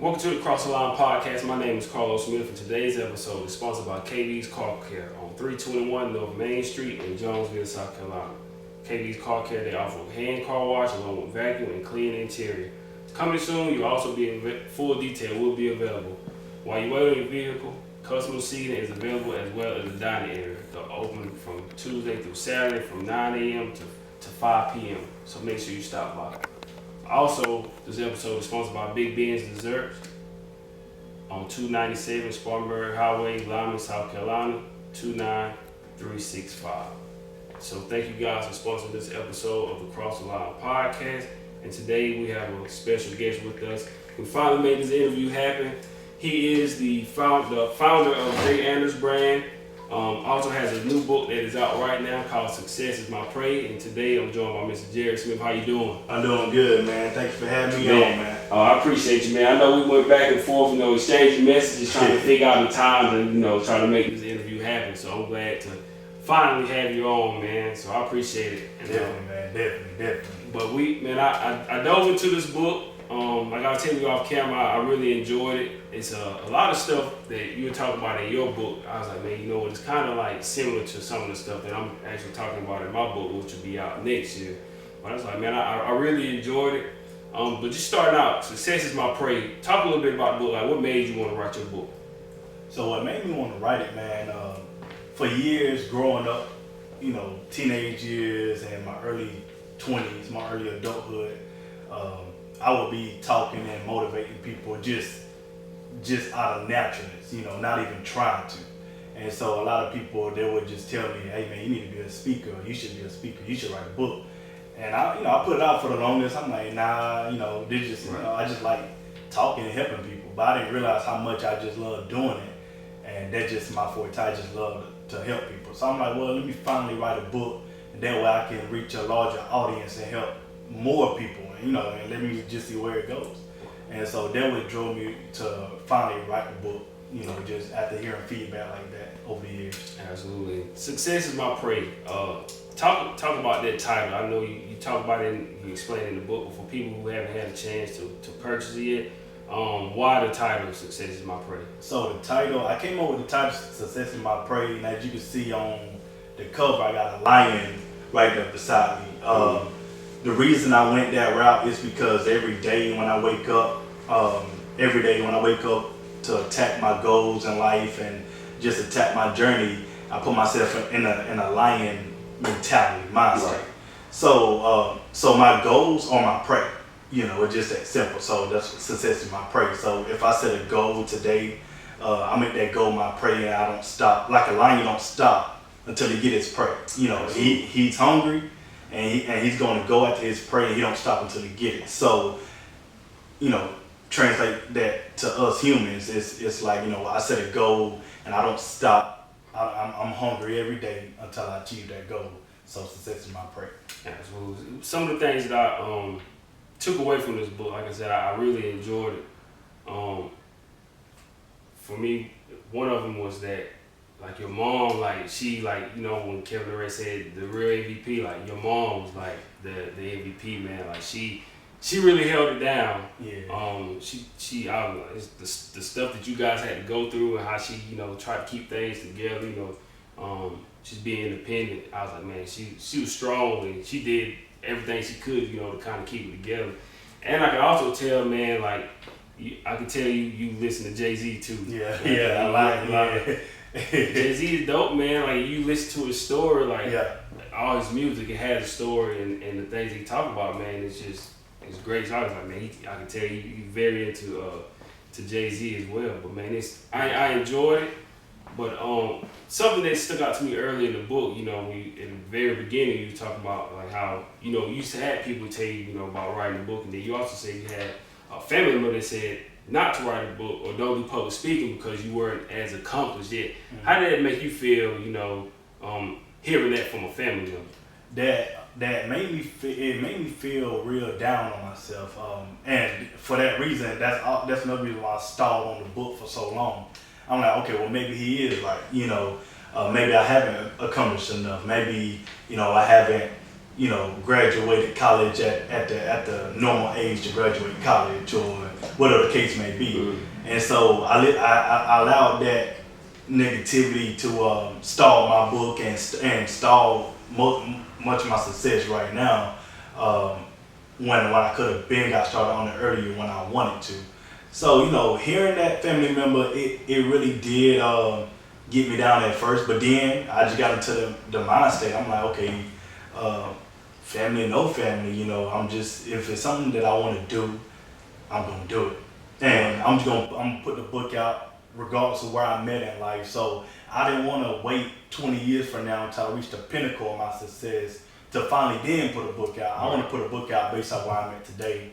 Welcome to the Cross the Line Podcast. My name is Carlos Smith, and today's episode is sponsored by KB's Car Care on 321 North Main Street in Jonesville, South Carolina. KB's Car Care, they offer hand car wash along with vacuum and clean interior. Coming soon, you'll also be full detail will be available. While you wait on your vehicle, customer seating is available as well as the dining area. They're open from Tuesday through Saturday from 9 a.m. to 5 p.m. So make sure you stop by. Also, this episode is sponsored by Big Ben's Desserts on 297 Spartanburg Highway, Lyman, South Carolina, 29365. So thank you guys for sponsoring this episode of the Cross the Line Podcast. And today we have a special guest with us. We finally made this interview happen. He is the founder of J. Anders brand. Also has a new book that is out right now called Success is My Prey. And today I'm joined by Mr. Jared Smith. How you doing? I'm doing good, man. Thank you for having me on, man. I appreciate you, man. I know we went back and forth, exchanging messages, trying to figure out the time and, try to make this interview happen. So I'm glad to finally have you on, man. So I appreciate it. And, definitely, man. Definitely. But I dove into this book. Like I was telling you off camera, I really enjoyed it. It's a lot of stuff that you were talking about in your book. I was like, man, it's kind of like similar to some of the stuff that I'm actually talking about in my book, which will be out next year. But I was like, man, I really enjoyed it. But just starting out, Success is My Prey. Talk a little bit about the book. Like, what made you want to write your book? So what made me want to write it, man, for years growing up, teenage years and my early 20s, my early adulthood, I would be talking and motivating people just out of naturalness, not even trying to. And so a lot of people, they would just tell me, hey man, you need to be a speaker, you should be a speaker, you should write a book. And I put it out for the longest. I'm like, nah, this just, I just like talking and helping people. But I didn't realize how much I just love doing it. And that's just my forte. I just love to help people. So I'm like, well, let me finally write a book, and that way I can reach a larger audience and help more people, and let me just see where it goes. And so that what drove me to finally write the book, just after hearing feedback like that over the years. Absolutely. Success is My Prey. Talk about that title. I know you talk about it and you explain it in the book, but for people who haven't had a chance to purchase it yet, why the title Success is My Prey? So the title, I came up with the title Success is My Prey, and as you can see on the cover, I got a lion right there beside me. The reason I went that route is because every day when I wake up to attack my goals in life and just attack my journey, I put myself in a lion mentality, mindset. Right. So my goals are my prey. It's just that simple. So that's what Success is My Prey. So if I set a goal today, I make that goal my prey, and I don't stop. Like a lion, don't stop until he get his prey. He's hungry. And he's going to go after his prey, and he don't stop until he get it. So, translate that to us humans. It's like, I set a goal and I don't stop. I'm hungry every day until I achieve that goal. So success is my prey. Absolutely. Some of the things that I took away from this book, like I said, I really enjoyed it. For me, one of them was that, like, your mom, like, she, like, when Kevin Durant said the real MVP, like, your mom was like the MVP, man. Like, she really held it down. Yeah. She I don't know, it's the stuff that you guys had to go through and how she, tried to keep things together, just being independent. I was like, man, she was strong, and she did everything she could, to kind of keep it together. And I could also tell, man, like, I could tell you listen to Jay-Z too. Yeah, I like it. Jay-Z is dope, man. Like, you listen to his story, like, all his music, it has a story, and the things he talk about, man, it's great. So I was like, man, I can tell you're very into to Jay-Z as well. But man, I enjoyed it. But something that stuck out to me early in the book, in the very beginning, you talking about like how you used to have people tell you, about writing a book, and then you also said you had a family member that said not to write a book or don't do public speaking because you weren't as accomplished yet. Mm-hmm. How did that make you feel, hearing that from a family member? That made me feel real down on myself, and for that reason, that's another reason why I stalled on the book for so long. I'm like, okay, well maybe he is right, maybe I haven't accomplished enough, maybe I haven't graduated college at the normal age to graduate college or whatever the case may be. Mm-hmm. And so I allowed that negativity to stall my book and stall much of my success right now. When I could have got started on it earlier when I wanted to. So, hearing that family member, it really did get me down at first. But then I just got into the mind state. I'm like, okay, family, no family, if it's something that I want to do, I'm going to do it. And I'm going to put the book out regardless of where I'm at in life. So I didn't want to wait 20 years from now until I reach the pinnacle of my success to finally then put a book out. I want to put a book out based on where I'm at today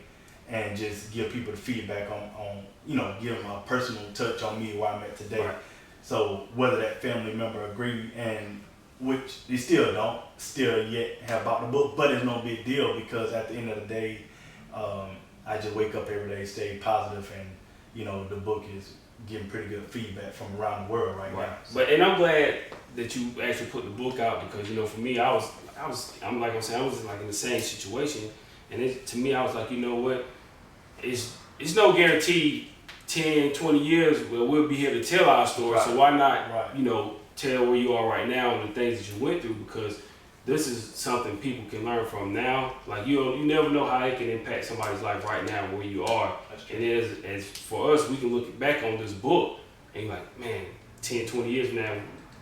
and just give people the feedback on give them a personal touch on me where I'm at today. Right. So whether that family member agree, and which they still don't yet have bought the book, but it's no big deal because at the end of the day, I just wake up every day, stay positive, and the book is getting pretty good feedback from around the world right now. So. And I'm glad that you actually put the book out because for me, I was in the same situation, and to me I was like, you know what, it's no guarantee 10, 20 years we'll be here to tell our story. Right. So why not tell where you are right now and the things that you went through, because this is something people can learn from now. Like you never know how it can impact somebody's life right now where you are. And as for us, we can look back on this book and like, man, 10, 20 years from now,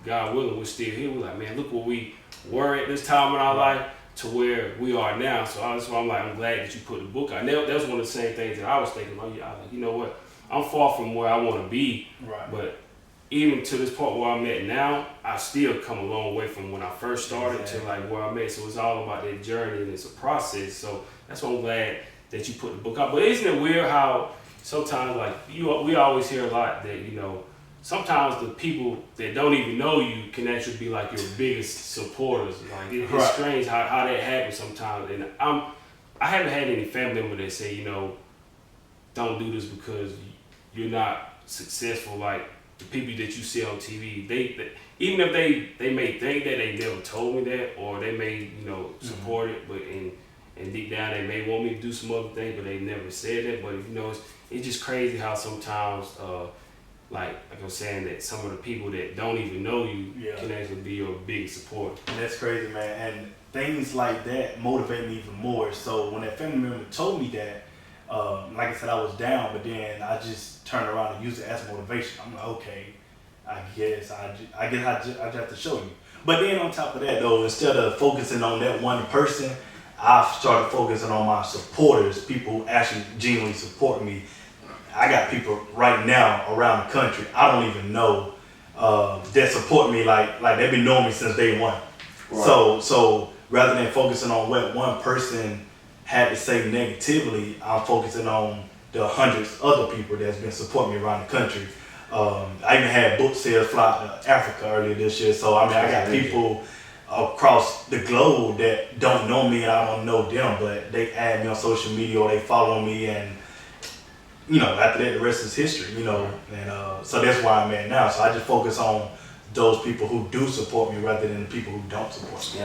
God willing, we're still here. We're like, man, look where we were at this time in our life to where we are now. So that's why I'm glad that you put the book out. And that was one of the same things that I was thinking about. I was like, you know what? I'm far from where I want to be, but even to this point where I'm at now, I still come a long way from when I first started to like where I'm at. So it's all about that journey and it's a process. So that's why I'm glad that you put the book out. But isn't it weird how sometimes we always hear a lot that sometimes the people that don't even know you can actually be like your biggest supporters. Like it's strange how that happens sometimes. And I haven't had any family member that say don't do this because you're not successful like the people that you see on TV. They even if they may think that, they never told me that, or they may support it, but and deep down they may want me to do some other things, but they never said that. But it's just crazy how sometimes like I was saying, that some of the people that don't even know you can actually be your biggest supporter. That's crazy, man. And things like that motivate me even more. So when that family member told me that, like I said, I was down, but then I just turned around and used it as motivation. I'm like, okay, I guess I just have to show you. But then on top of that, though, instead of focusing on that one person, I've started focusing on my supporters, people who actually genuinely support me. I got people right now around the country I don't even know that support me like they've been knowing me since day one. Right. So rather than focusing on what one person had to say negatively, I'm focusing on the hundreds of other people that's been supporting me around the country. I even had book sales fly to Africa earlier this year. So I got people across the globe that don't know me and I don't know them, but they add me on social media or they follow me, and after that the rest is history. And so that's where I'm at now. So I just focus on those people who do support me rather than the people who don't support me.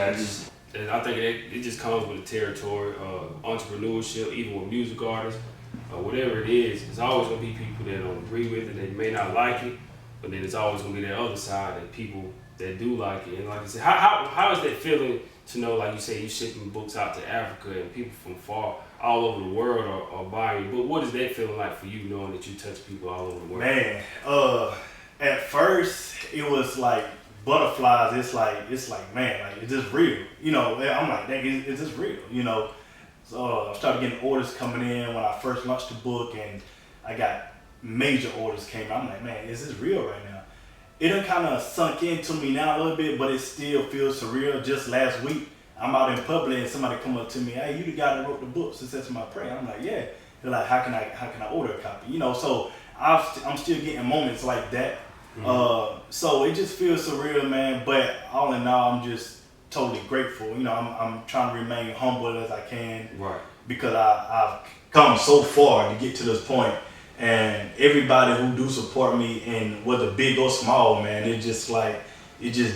And I think it just comes with the territory of entrepreneurship, even with music artists, or whatever it is. It's always going to be people that don't agree with it, they may not like it, but then it's always going to be that other side, that people that do like it. And like I said, how is that feeling to know, like you say, you're shipping books out to Africa and people from all over the world are buying your book? What is that feeling like for you, knowing that you touch people all over the world? Man, at first it was like butterflies. It's like man, like is this real? I'm like, dang, is this real? So I started getting orders coming in when I first launched the book, and I got major orders came out. I'm like, man, is this real right now? It done kind of sunk into me now a little bit, but it still feels surreal. Just last week, I'm out in public and somebody come up to me, hey, you the guy that wrote the book, Success in My Prayer. I'm like, yeah. They're like, how can I order a copy? So I'm still getting moments like that. Mm-hmm. So it just feels surreal, man. But all in all, I'm just totally grateful. I'm trying to remain humble as I can, right? Because I've come so far to get to this point, and everybody who do support me, and whether big or small, man, it's just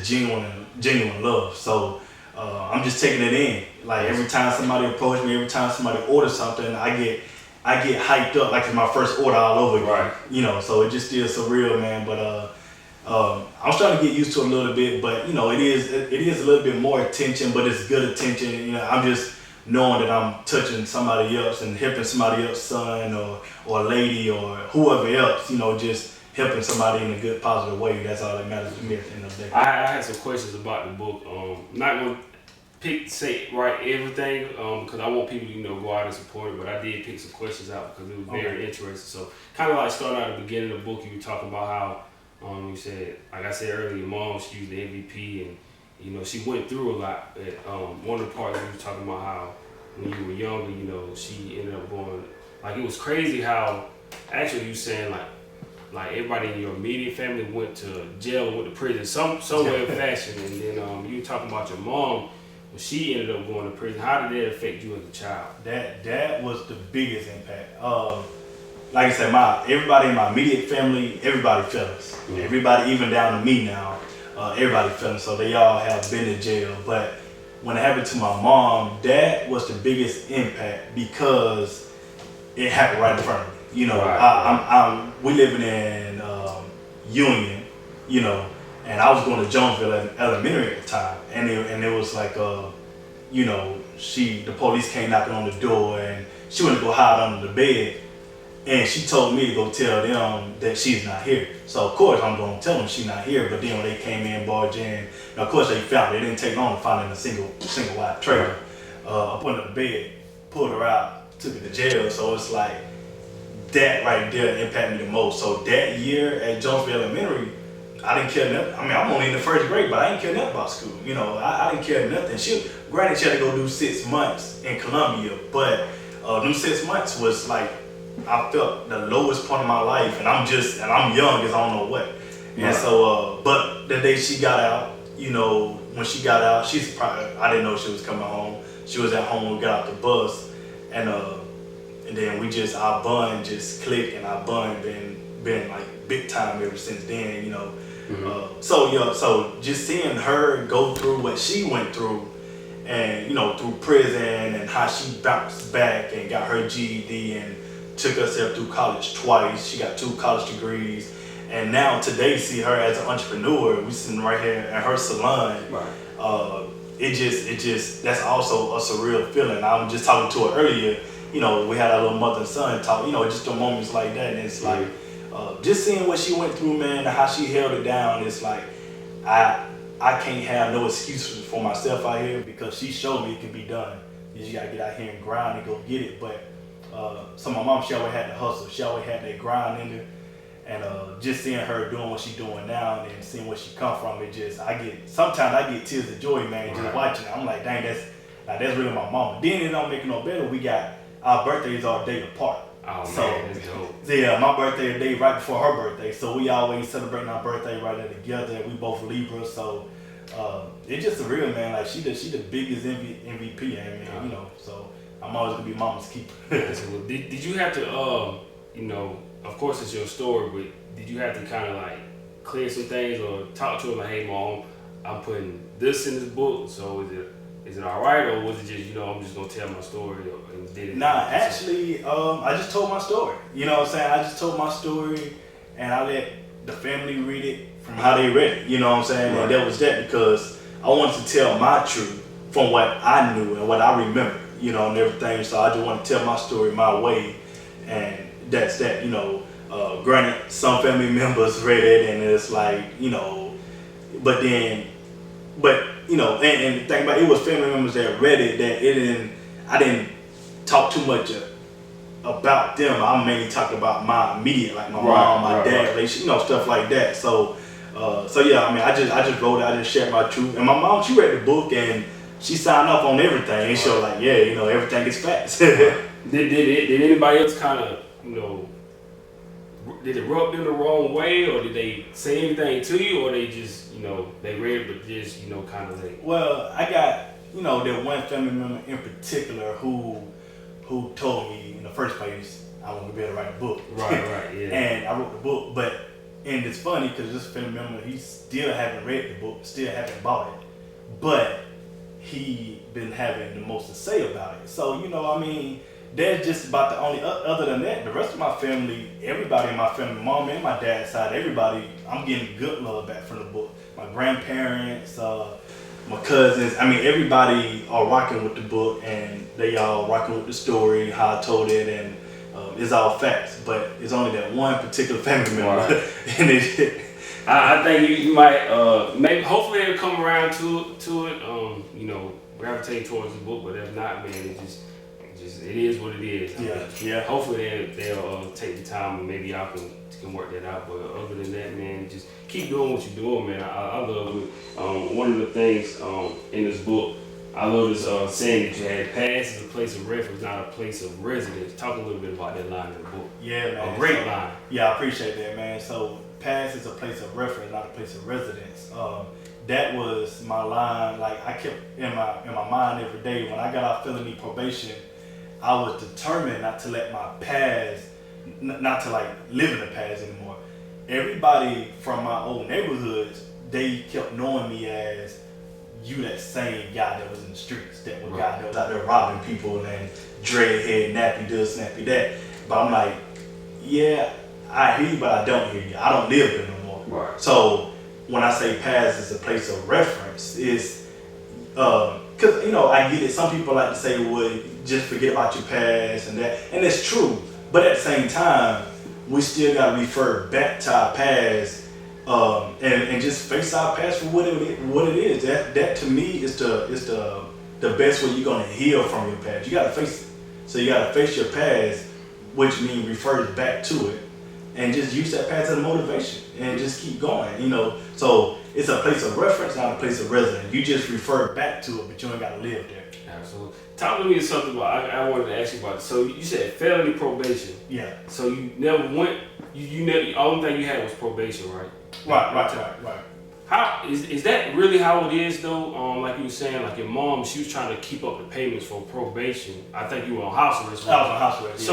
genuine love. So I'm just taking it in. Like every time somebody approaches me, every time somebody orders something, I get hyped up like it's my first order all over again. Right. You know, so it just is surreal, man. But I'm starting to get used to it a little bit. But you know, it is a little bit more attention, but it's good attention. You know, I'm just knowing that I'm touching somebody else and helping somebody else's son or a lady or whoever else. You know, just helping somebody in a good, positive way. That's all that matters to me at the end of the day. I had some questions about the book. Not gonna write everything because I want people to go out and support it, but I did pick some questions out because it was very interesting. So kind of like starting out at the beginning of the book, you were talking about how you said, like I said earlier, your mom, she was the MVP, and she went through a lot. One of the parts you were talking about how when you were younger, she ended up going, like, it was crazy how actually you saying like everybody in your immediate family went to jail or went to prison some way or fashion, and then you were talking about your mom. When she ended up going to prison, how did that affect you as a child? That was the biggest impact. Like I said, everybody in my immediate family, everybody felt us. Mm-hmm. Everybody, even down to me now, everybody felt us. So they all have been in jail. But when it happened to my mom, that was the biggest impact because it happened right in front of me. Right. We living in Union, and I was going to Jonesville Elementary at the time, and it was like, the police came knocking on the door, and she went to go hide under the bed, and she told me to go tell them that she's not here. So of course I'm going to tell them she's not here. But then when they came in, barged in, and of course they found her. It didn't take long to find her in a single wide trailer up under the bed, pulled her out, took her to jail. So it's like that right there impacted me the most. So that year at Jonesville Elementary, I didn't care nothing. I mean, I'm only in the first grade, but I didn't care nothing about school. I didn't care nothing. Granted, she had to go do 6 months in Columbia, but them 6 months was like, I felt the lowest point of my life, and I'm young as I don't know what. And right. So, but the day she got out, when she got out, I didn't know she was coming home. She was at home when we got out the bus, and then our bond just clicked, and our bond been like big time ever since then, Mm-hmm. So just seeing her go through what she went through, and through prison, and how she bounced back and got her GED and took herself through college twice. She got 2 college degrees, and now today see her as an entrepreneur. We sitting right here at her salon. Right. It just that's also a surreal feeling. I was just talking to her earlier. We had our little mother and son talk. Just the moments like that, and it's like. Just seeing what she went through, man, and how she held it down, it's like I can't have no excuses for myself out here because she showed me it can be done. You just gotta get out here and grind and go get it. But so my mom, she always had the hustle. She always had that grind in her, and just seeing her doing what she's doing now and seeing where she come from, sometimes I get tears of joy, man, just watching it. I'm like, dang, that's really my mama. Then it don't make it no better. Our birthdays are a day apart. Oh, so, man, that's dope. Yeah, my birthday a day right before her birthday. So we always celebrating our birthday right there together. We both Libras, so it's just surreal, man. Like she the biggest MVP, man. So I'm always gonna be mama's keeper. Did you have to, of course it's your story, but did you have to kind of like clear some things or talk to her like, hey, mom, I'm putting this in this book, so is it all right, or was it just, I'm just gonna tell my story and did it? Nah, actually, I just told my story. You know what I'm saying? I just told my story, and I let the family read it from how they read it. You know what I'm saying? Right. And that was that because I wanted to tell my truth from what I knew and what I remember, and everything. So I just want to tell my story my way, and that's that. Granted, some family members read it, and it's like, but and the thing about it was family members that read it I didn't talk too much about them. I mainly talked about my immediate, like my mom, my dad, stuff like that. So yeah, I just wrote it. I just shared my truth. And my mom, she read the book and she signed off on everything. And she was like, yeah, everything is facts. Did anybody else kind of, did it rub them the wrong way, or did they say anything to you, or they just, they read but just, kind of like... Well, I got, that one family member in particular who told me in the first place I want to be able to write a book. Right, yeah. And I wrote the book, and it's funny because this family member, he still haven't read the book, still haven't bought it. But he been having the most to say about it. So, you know, I mean, that's just about the only, other than that, the rest of my family, everybody in my family, mom and my dad's side, everybody, I'm getting good love back from the book. My grandparents, my cousins, I mean, everybody are rocking with the book, and they all rocking with the story, how I told it, and it's all facts, but it's only that one particular family member. Right. And it, I think you might, maybe, hopefully they'll come around to it, you know, gravitate towards the book, but if not, man, it is what it is. Yeah. Hopefully they'll take the time, and maybe y'all can work that out. But other than that, man, just keep doing what you're doing, man. I love it. One of the things in this book, I love this saying that you had: "Past is a place of reference, not a place of residence." Talk a little bit about that line in the book. Yeah, man. A great line. Yeah, I appreciate that, man. So, past is a place of reference, not a place of residence. That was my line. Like, I kept in my mind every day when I got out felony probation. I was determined not to let my past, not to like live in the past anymore. Everybody from my old neighborhoods, they kept knowing me as you, that same guy that was in the streets, that was guy that was out there robbing people and dreadhead, nappy this, nappy that. But I'm like, yeah, I hear you, but I don't hear you. I don't live there no more. Right. So when I say past is a place of reference, is because, you know, I get it. Some people like to say, well, just forget about your past and that. And it's true. But at the same time, we still got to refer back to our past and just face our past for what it is. That to me is the best way you're going to heal from your past. You got to face it. So you got to face your past, which means refers back to it. And just use that past as a motivation and just keep going, you know. So it's a place of reference, not a place of residence. You just refer back to it, but you ain't got to live there. Absolutely. Talk to me something about, I wanted to ask you about it. So you said felony probation. Yeah. So you never went, you never, the only thing you had was probation, right? Right. How, is that really how it is though? Like you were saying, like your mom, she was trying to keep up the payments for probation. I think you were on house arrest. I was on house arrest.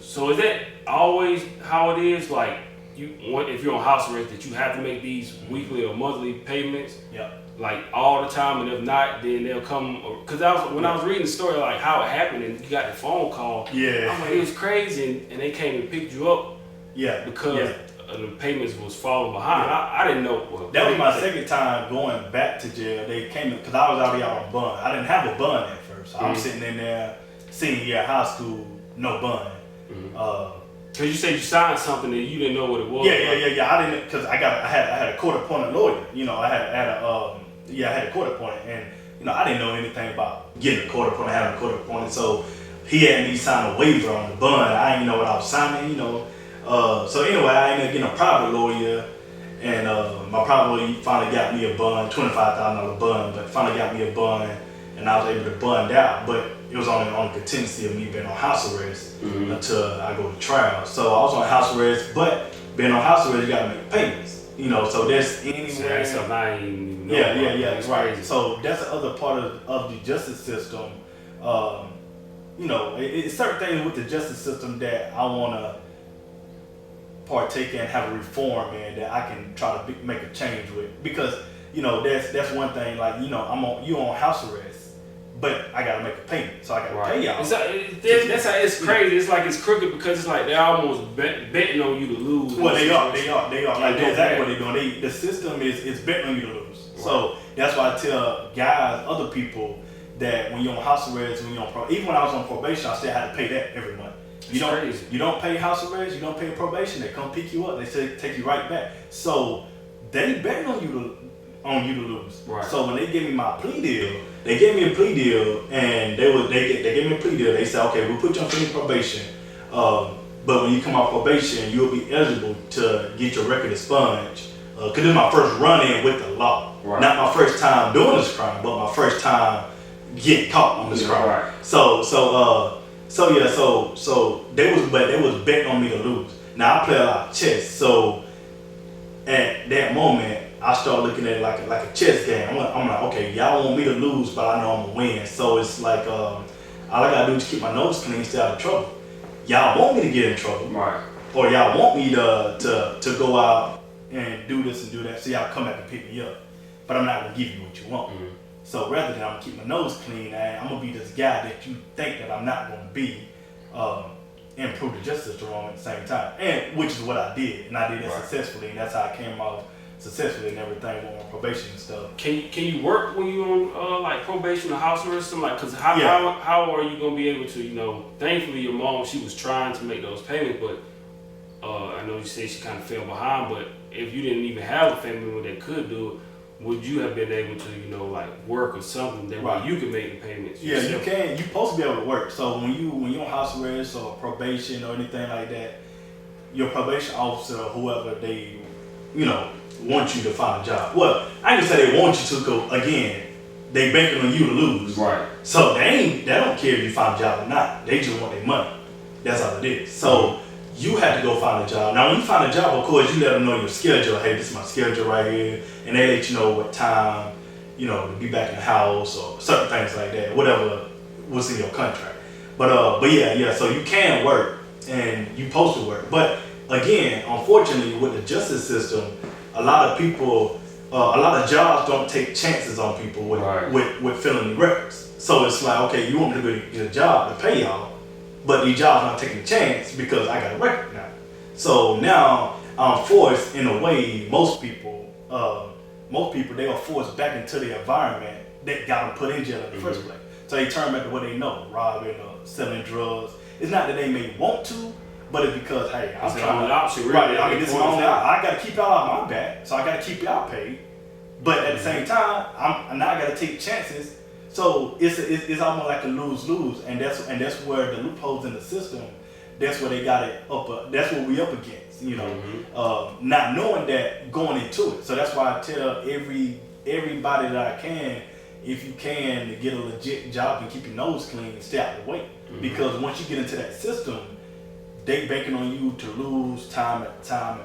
So is that always how it is? Like if you're on house arrest, that you have to make these weekly or monthly payments? Yeah. Like all the time, and if not, then they'll come. Because when I was reading the story, like how it happened, and you got the phone call. Yeah. I'm like, it was crazy, and they came and picked you up. Yeah. Because the payments was falling behind. Yeah. I didn't know. Well, that was my second time going back to jail. They came because I was already out on bond. I didn't have a bond at first. I was sitting in there, senior year of high school, no bond. Because you said you signed something and you didn't know what it was. Yeah. I didn't, because I had a court appointed lawyer. You know, I had a court appointed, and you know, I didn't know anything about getting a court appointed, having a court appointed. So he had me sign a waiver on the bond. I didn't know what I was signing. You know, so anyway, I ended up getting a private lawyer, and my private lawyer finally got me a bond, $25,000 bond, but finally got me a bond, and I was able to bond out, but it was only on the contingency of me being on house arrest until I go to trial. So I was on house arrest, but being on house arrest, you gotta make payments. You know, so that's anywhere. So that's something I ain't even know. Yeah, right. So that's the other part of the justice system. You know, it's certain things with the justice system that I wanna partake in, have a reform in, that I can try to make a change with. Because, you know, that's one thing, like, you know, you on house arrest, but I gotta make a payment, so I gotta pay y'all. That's how it's crazy. It's like it's crooked because it's like they're almost betting on you to lose. Well, they are. Like, that's exactly what they're doing. The system is betting on you to lose. Right. So that's why I tell guys, other people, that when you're on house arrest, when you're on even when I was on probation, I still had to pay that every month. You don't pay house arrest, you don't pay probation. They come pick you up. They say take you right back. So they betting on you to lose. Right. So when they gave me my plea deal, they gave me a plea deal, and they gave me a plea deal. They said, okay, we'll put you on probation, but when you come off probation, you'll be eligible to get your record expunged. Because this is my first run-in with the law. Right. Not my first time doing this crime, but my first time getting caught on this crime. Right. So they was betting on me to lose. Now I play a lot of chess, so at that moment, I start looking at it like a chess game. I'm like, okay, y'all want me to lose, but I know I'm gonna win. So it's like, all I gotta do is keep my nose clean, stay out of trouble. Y'all want me to get in trouble, right? Or y'all want me to go out and do this and do that, so y'all come back and pick me up. But I'm not gonna give you what you want. So rather than I'm gonna keep my nose clean, I'm gonna be this guy that you think that I'm not gonna be, and improve the justice system at the same time. And which is what I did, and I did it successfully, and that's how I came off successfully and everything on probation and stuff. Can you work when you on like probation or house arrest? Like, cause how are you gonna be able to, thankfully your mom, she was trying to make those payments, but I know you say she kind of fell behind, but if you didn't even have a family member that could do it, would you have been able to, like work or something that way you could make the payments? Yeah, you can. You're supposed to be able to work. So when you're on house arrest or probation or anything like that, your probation officer or whoever, they, want you to find a job. Well, I can say they want you to go again. They banking on you to lose. Right. So they don't care if you find a job or not. They just want their money. That's all it is. So you have to go find a job. Now, when you find a job, of course, you let them know your schedule. Hey, this is my schedule right here, and they let you know what time, to be back in the house or certain things like that. Whatever was in your contract. But yeah. So you can work and you supposed to work. But again, unfortunately, with the justice system, a lot of people, a lot of jobs don't take chances on people with felony records. So it's like, okay, you want me to go get a job to pay y'all, but these jobs not taking a chance because I got a record now. So now I'm forced, in a way, most people, they are forced back into the environment that got them put in jail in the first place. So they turn back to what they know, robbing or selling drugs. It's not that they may want to, but it's because, hey, I'm trying to option, really. this is my only I got to keep y'all out my back, so I got to keep y'all paid. But at the same time, I got to take chances. So it's almost like a lose-lose, and that's where the loopholes in the system. That's where they got it up. That's what we up against, not knowing that going into it. So that's why I tell everybody that I can, if you can, to get a legit job and keep your nose clean, stay out of the way. Because once you get into that system, they banking on you to lose time at time.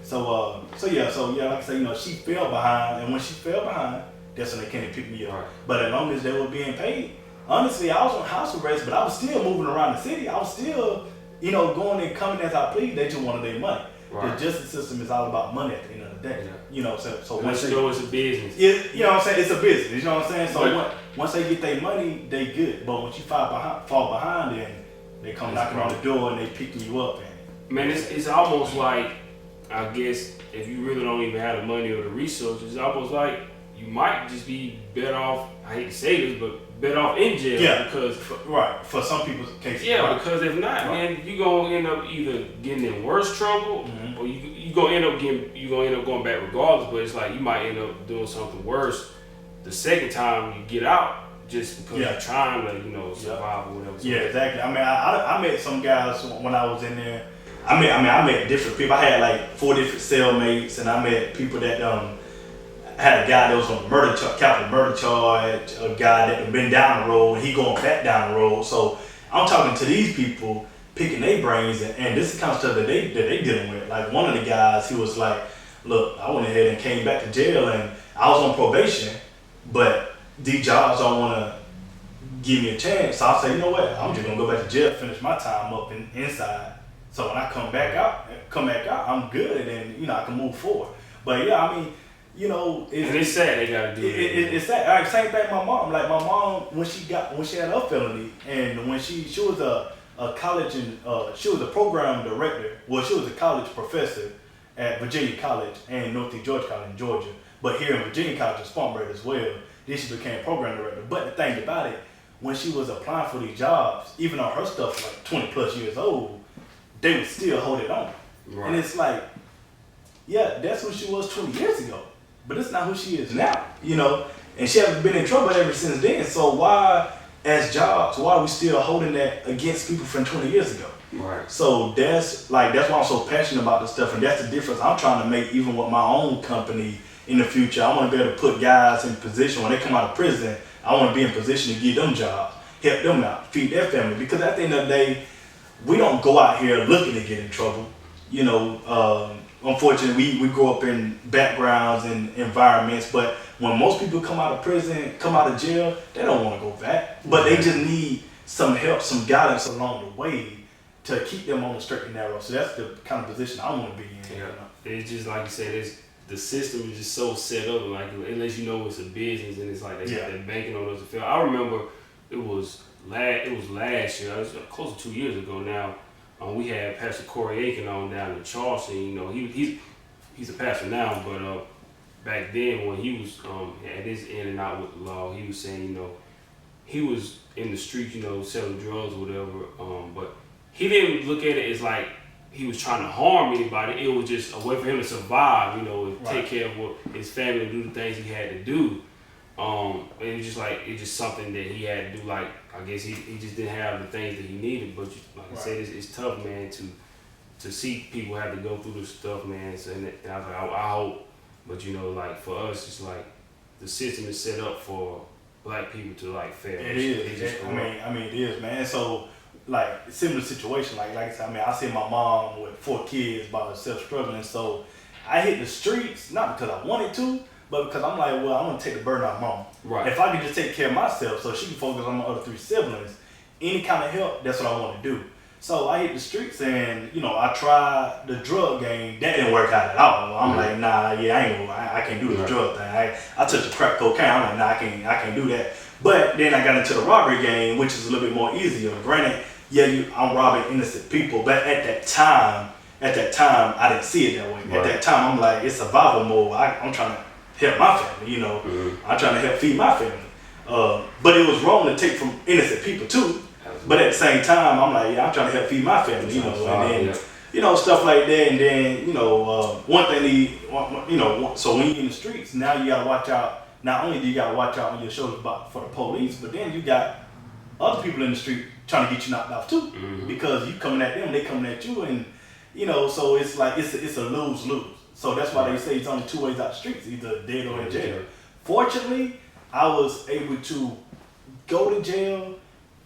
So yeah, like I say, she fell behind, and when she fell behind, that's when they came and picked me up. Right. But as long as they were being paid, honestly, I was on house arrest, but I was still moving around the city. I was still, going and coming as I please. They just wanted their money. Right. The justice system is all about money at the end of the day. Yeah. So once you know it's a business. You know what I'm saying? It's a business. You know what I'm saying? So once they get their money, they good. But once you fall behind, then they come knocking on the door and they picking you up. Man, it's almost like, I guess, if you really don't even have the money or the resources, it's almost like you might just be better off, I hate to say this, but better off in jail. Yeah, because for some people's cases. Yeah, because if not, man, you gonna end up either getting in worse trouble, or you gonna end up going back regardless. But it's like you might end up doing something worse the second time you get out, just because you're trying to survive or whatever. Yeah, exactly. I mean, I met some guys when I was in there. I met different people. I had like 4 different cellmates, and I met people that I had a guy that was on capital murder charge, a guy that had been down the road, and he going back down the road. So I'm talking to these people, picking their brains, and this is the kind of stuff that they dealing with. Like one of the guys, he was like, "Look, I went ahead and came back to jail, and I was on probation, but these jobs don't want to give me a chance. So I say, you know what? I'm just gonna go back to jail, finish my time up inside. So when I come back out, I'm good, and I can move forward. But yeah, I mean." It's sad they gotta do it. It's sad. All right, same thing. My mom, when she had her felony, and when she was a college and she was a program director. Well, she was a college professor at Virginia College and Northeast Georgia College in Georgia. But here in Virginia College, is Spartanburg as well. Then she became program director. But the thing about it, when she was applying for these jobs, even though her stuff was like 20 plus years old, they would still hold it on. Right. And it's like, yeah, that's who she was 20 years ago. But it's not who she is now, and she hasn't been in trouble ever since then. So why, as jobs, why are we still holding that against people from 20 years ago? Right. So that's why I'm so passionate about this stuff, and that's the difference I'm trying to make even with my own company in the future. I want to be able to put guys in position when they come out of prison. I want to be in position to give them jobs, help them out, feed their family. Because at the end of the day, we don't go out here looking to get in trouble. Unfortunately, we grow up in backgrounds and environments, but when most people come out of prison, come out of jail, they don't want to go back. But they just need some help, some guidance along the way to keep them on the straight and narrow. So that's the kind of position I want to be in. Yeah. It's just like you said, the system is just so set up, like it lets you know it's a business and it's like they're banking on us to fail. I remember it was last year, it was close to 2 years ago now. We had Pastor Corey Aiken on down in Charleston. You know, he's a pastor now, but back then when he was at his in and out with the law, he was saying, you know, he was in the streets, you know, selling drugs or whatever. But he didn't look at it as like he was trying to harm anybody. It was just a way for him to survive, you know, and take care of what his family, do the things he had to do. And it was just like, it's just something that he had to do. Like, I guess he just didn't have the things that he needed. But like I said, it's tough, man, to see people have to go through this stuff, man. So, and I was like, I hope. But, you know, like, for us, it's like the system is set up for black people to, like, fail. It is. I mean, it is, man. So, like, similar situation. Like I said, I mean, I see my mom with 4 kids by herself struggling. So, I hit the streets, not because I wanted to, but because I'm like, well, I'm going to take the burden off mom. Right. If I can just take care of myself so she can focus on my other 3 siblings, any kind of help, that's what I want to do. So I hit the streets and, you know, I tried the drug game. That didn't work out at all. I'm like, nah, yeah, I can't do this drug thing. I touched the crack cocaine. I'm like, nah, I can't do that. But then I got into the robbery game, which is a little bit more easier. Granted, yeah, I'm robbing innocent people, but at that time, I didn't see it that way. Right. At that time, I'm like, it's survival mode. I'm trying to help my family, you know. Mm-hmm. I'm trying to help feed my family. But it was wrong to take from innocent people too. But at the same time, I'm like, yeah, I'm trying to help feed my family, you know. And then, you know, stuff like that. And then, you know, one thing, you know, so when you're in the streets, now you got to watch out. Not only do you got to watch out on your shoulders for the police, but then you got other people in the street trying to get you knocked off too. Mm-hmm. Because you coming at them, they coming at you. And, you know, so it's like, it's a lose-lose. So that's why they say it's only 2 ways out the streets, either dead or in jail. Fortunately, I was able to go to jail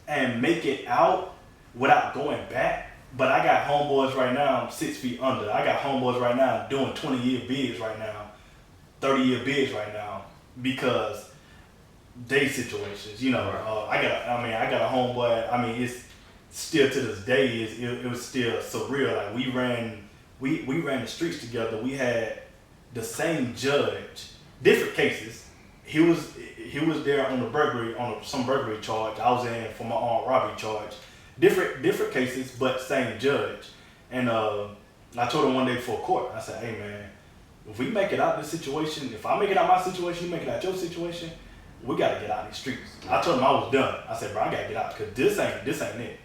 and make it out without going back. But I got homeboys right now 6 feet under. I got homeboys right now doing 20-year bids right now, 30-year bids right now because they situations. You know, I got a homeboy. I mean, it's still to this day. It was still surreal. Like we ran the streets together. We had the same judge, different cases. He was there on the burglary, some burglary charge. I was in for my armed robbery charge. Different cases, but same judge. And I told him one day before court, I said, hey man, if we make it out of this situation, if I make it out of my situation, you make it out your situation, we gotta get out of these streets. I told him I was done. I said, bro, I gotta get out because this ain't it.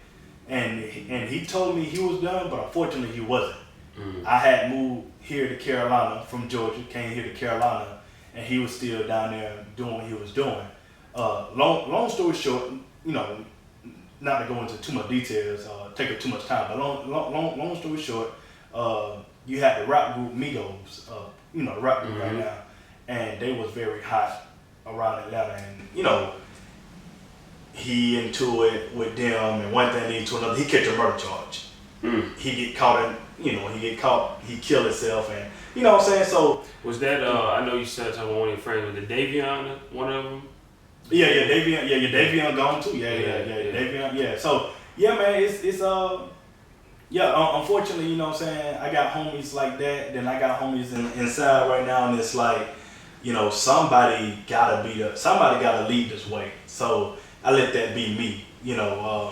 And he told me he was done, but unfortunately he wasn't. Mm-hmm. I had moved here to Carolina from Georgia, came here to Carolina, and he was still down there doing what he was doing. Long story short, you know, not to go into too much details, take up too much time, but long story short, you had the rap group Migos, you know, the rap group right now, and they was very hot around Atlanta, and you know, he into it with them, and one thing leads to another. He catch a murder charge. He get caught he killed himself, and you know what I'm saying. So was that I know you said talking about one of your friends, was it Davion, one of them? Yeah, Davion gone too. Yeah, Davion. Yeah, so yeah, man, it's unfortunately, you know what I'm saying, I got homies like that, then I got homies inside right now, and it's like, you know, somebody gotta lead this way. So I let that be me, you know,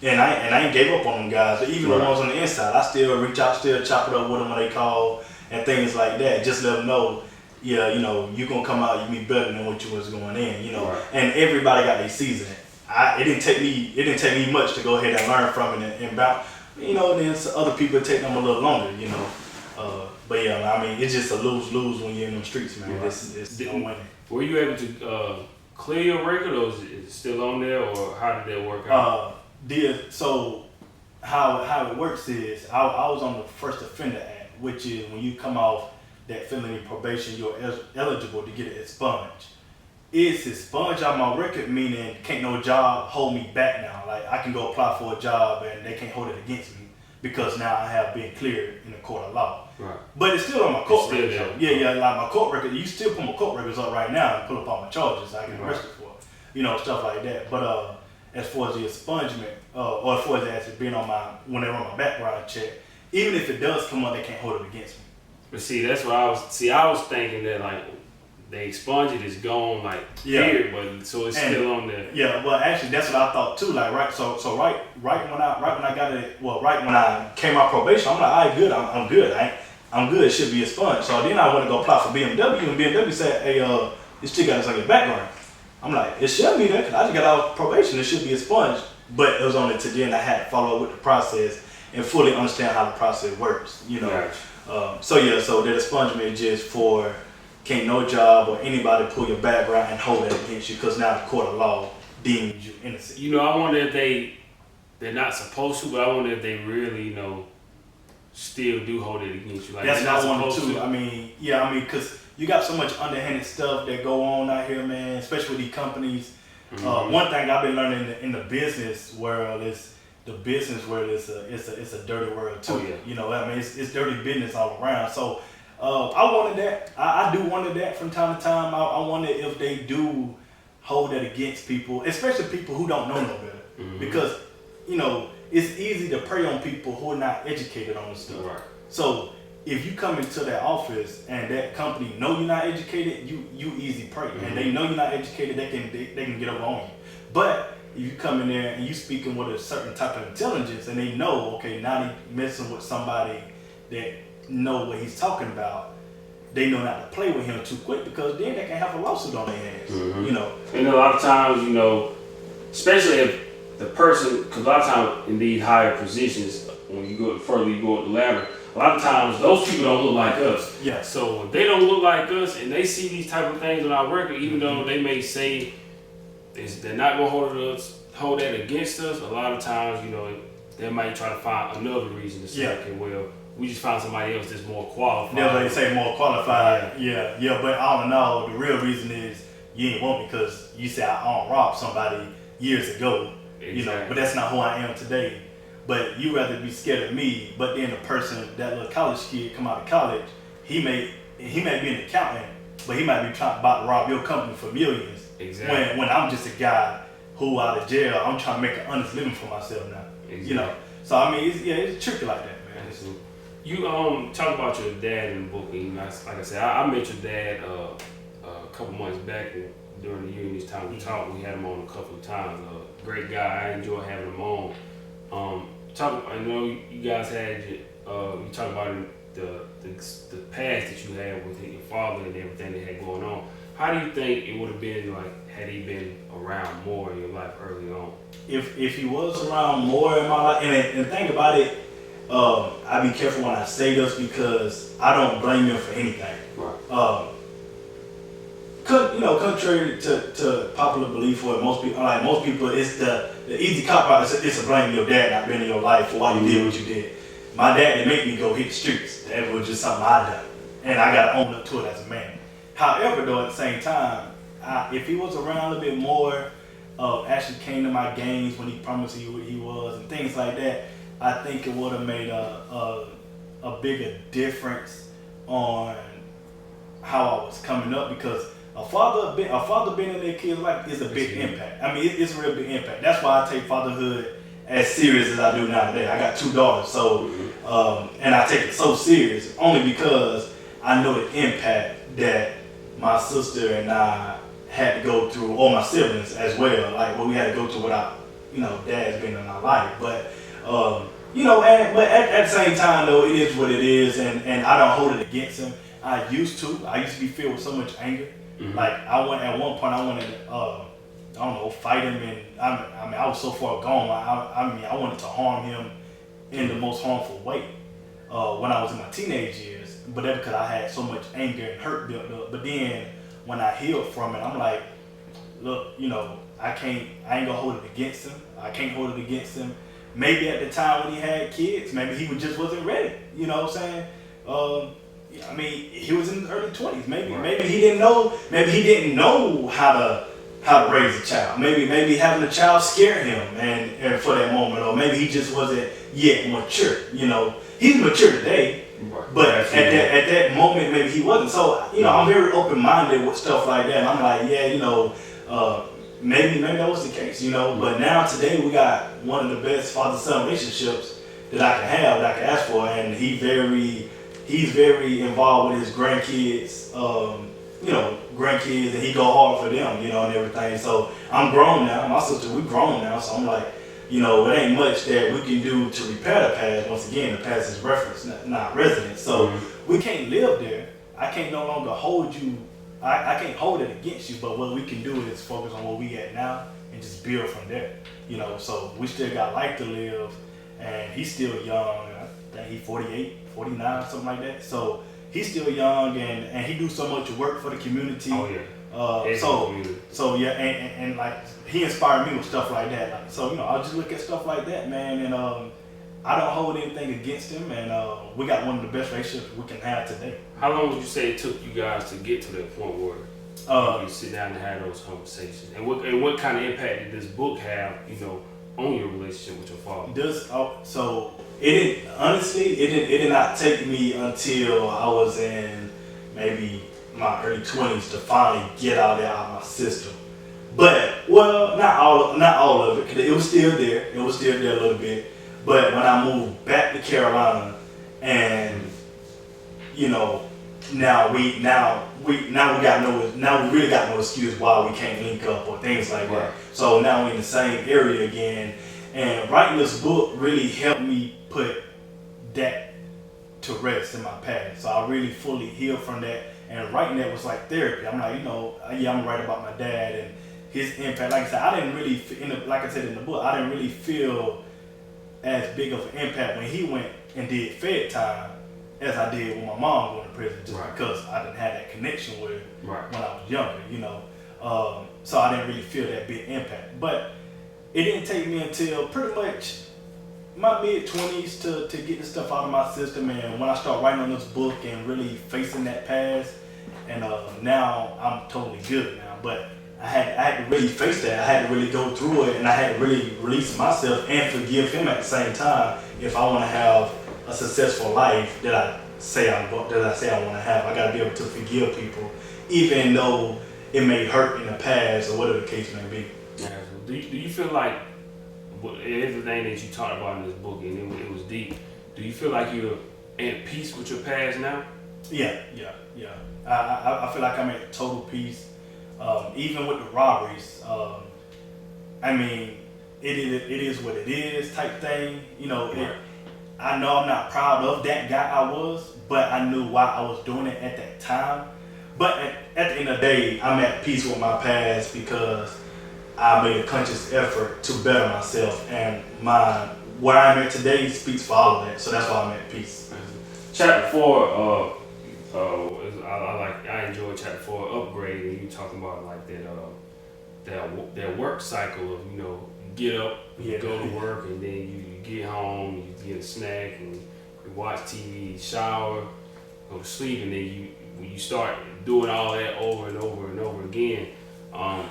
and I ain't gave up on them guys. Even the ones on the inside, I still reach out, still chop it up with them when they call and things like that. Just let them know, yeah, you know, you gonna come out, you be better than what you was going in, you know. Right. And everybody got their season. It didn't take me much to go ahead and learn from it and bounce. You know, then other people take them a little longer, you know. But yeah, I mean, it's just a lose-lose when you're in the streets, man. Right. It's no winning. Were you able to clear your record, or is it still on there, or how did that work out? So how it works is I was on the First Offender Act, which is when you come off that felony probation, you're eligible to get it expunged. It's expunged on my record, meaning can't no job hold me back now. Like I can go apply for a job and they can't hold it against me because now I have been cleared in the court of law. Right. But it's still on my court record. Yeah, like my court record. You still put my court records up right now and pull up all my charges I get arrested for, you know, stuff like that. But as far as the expungement, or as far as it being on whenever on my background check, even if it does come up, they can't hold it against me. But see, that's what I was thinking that like they expunge it, it's gone, like here, but so it's still on there. Yeah, well, actually, that's what I thought too. Like, right, so right when I got it, well, right when I came out probation, I'm like, all right, good, I'm good, I'm good. It should be expunged. So then I went to go apply for BMW, and BMW said, hey, you still got this on your background. I'm like, it should be there, because I just got out of probation. It should be expunged. But it was only to then I had to follow up with the process and fully understand how the process works, you know. Right. So that expungement is just for can't no job or anybody pull your background and hold that against you, because now the court of law deems you innocent. You know, I wonder if they're not supposed to, but I wonder if they really, you know, still do hold it against you. Like, that's not supposed to. I mean, because you got so much underhanded stuff that go on out here, man, especially with these companies. Mm-hmm. One thing I've been learning in the business world is it's a dirty world too. Oh, yeah. You know, I mean, it's dirty business all around. So I wanted that. I do wanted that from time to time. I wonder if they do hold that against people, especially people who don't know no better. Mm-hmm. Because, you know, it's easy to prey on people who are not educated on this stuff. Right. So if you come into that office and that company know you're not educated, you easy prey. Mm-hmm. And they know you're not educated, they can get over on you. But if you come in there and you speaking with a certain type of intelligence, and they know, okay, now they messing with somebody that know what he's talking about, they know not to play with him too quick, because then they can have a lawsuit on their hands. Mm-hmm. You know, and a lot of times, you know, especially if the person, because a lot of times in these higher positions, when you go further, you go up the ladder, a lot of times those people don't look like us. Yeah. So if they don't look like us, and they see these type of things on our record, even though they may say they're not gonna hold that against us, a lot of times, you know, they might try to find another reason to say, okay, well, we just found somebody else that's more qualified. Yeah, they say more qualified. Yeah. But all in all, the real reason is you ain't want me because you said I robbed somebody years ago. Exactly. You know, but that's not who I am today. But you rather be scared of me, but then the person, that little college kid come out of college, he may be an accountant, but he might be about to rob your company for millions. Exactly. When I'm just a guy who out of jail, I'm trying to make an honest living for myself now. Exactly. You know. So I mean, it's tricky like that, man. Absolutely. You talk about your dad in the book, and like I said, I met your dad a couple months back during the year. And each time we talked, we had him on a couple of times. Great guy. I enjoy having him on. I know you guys had you talk about the past that you had with your father and everything that had going on. How do you think it would have been like had he been around more in your life early on? If he was around more in my life, and think about it, I be careful when I say this because I don't blame him for anything. Right. Contrary to popular belief, or most people, it's the easy cop out. It's to blame your dad not being in your life for why you did what you did. My dad didn't make me go hit the streets. That was just something I done, and I got to own up to it as a man. However, though, at the same time, if he was around a little bit more, actually came to my games when he promised you what he was and things like that, I think it would have made a bigger difference on how I was coming up, because a father being in their kid's life is a big impact. I mean, it's a real big impact. That's why I take fatherhood as serious as I do nowadays. I got 2 daughters, so and I take it so serious only because I know the impact that my sister and I had to go through, or my siblings as well, like what we had to go through without, dad's being in our life. But but at the same time though, it is what it is, and I don't hold it against him. I used to be filled with so much anger. Mm-hmm. Like at one point I wanted to, fight him, and I was so far gone. I wanted to harm him in the most harmful way when I was in my teenage years. But that's because I had so much anger and hurt built up. But then when I healed from it, I'm like, look, I ain't gonna hold it against him. I can't hold it against him. Maybe at the time when he had kids, maybe he just wasn't ready. You know what I'm saying? He was in his early 20s. Maybe he didn't know. Maybe he didn't know how to raise a child. Maybe having a child scared him, and for that moment, or maybe he just wasn't yet mature. He's mature today, but at that moment, maybe he wasn't. So I'm very open minded with stuff like that. And I'm like, maybe that was the case. But now today we got one of the best father-son relationships that I can have, that I can ask for, and he very he's very involved with his grandkids, grandkids, and he go hard for them, and everything. So I'm grown now. My sister, we grown now. So I'm like, it ain't much that we can do to repair the past. Once again, the past is reference, not residence. So we can't live there. I can't no longer hold you. I can't hold it against you. But what we can do is focus on where we at now and just build from there. So we still got life to live, and he's still young. I think he's 48, 49, something like that. So he's still young, and he do so much work for the community. Oh yeah. So yeah, and like he inspired me with stuff like that. Like, so I'll just look at stuff like that, man, and I don't hold anything against him, and we got one of the best relationships we can have today. How long would you say it took you guys to get to that point where you sit down and have those conversations? And what kind of impact did this book have, on your relationship with your father? So it did not take me until I was in maybe my early 20s to finally get all that out of my system. But not all of it, because it was still there. It was still there a little bit. But when I moved back to Carolina, and now we really got no excuse why we can't link up or things like that. So now we're in the same area again, and writing this book really helped me put that to rest in my past. So I really fully healed from that, and writing that was like therapy. I'm like, I'm gonna write about my dad and his impact. Like I said, I didn't really, like I said in the book, I didn't really feel as big of an impact when he went and did Fed time as I did when my mom going to prison, just because I didn't have that connection with her when I was younger, so I didn't really feel that big impact. But it didn't take me until pretty much my mid-20s to get this stuff out of my system, and when I start writing on this book and really facing that past, and now I'm totally good now. But I had to really face that. I had to really go through it, and I had to really release myself and forgive him at the same time if I want to have a successful life that I say I want to have. I got to be able to forgive people, even though it may hurt in the past or whatever the case may be. Yeah. Do you feel like everything that you talked about in this book, and it was deep, do you feel like you're at peace with your past now? Yeah. I feel like I'm at total peace. Even with the robberies, it is what it is type thing. I know I'm not proud of that guy I was, but I knew why I was doing it at that time. But at the end of the day, I'm at peace with my past because I made a conscious effort to better myself, and where I'm at today speaks for all of that. So that's why I'm at peace. Chapter 4, I enjoy chapter 4, upgrade, and you talking about like that work cycle of you get up, you go to work, and then you get home, you get a snack, and you watch TV, shower, go to sleep, and then you start doing all that over and over and over again.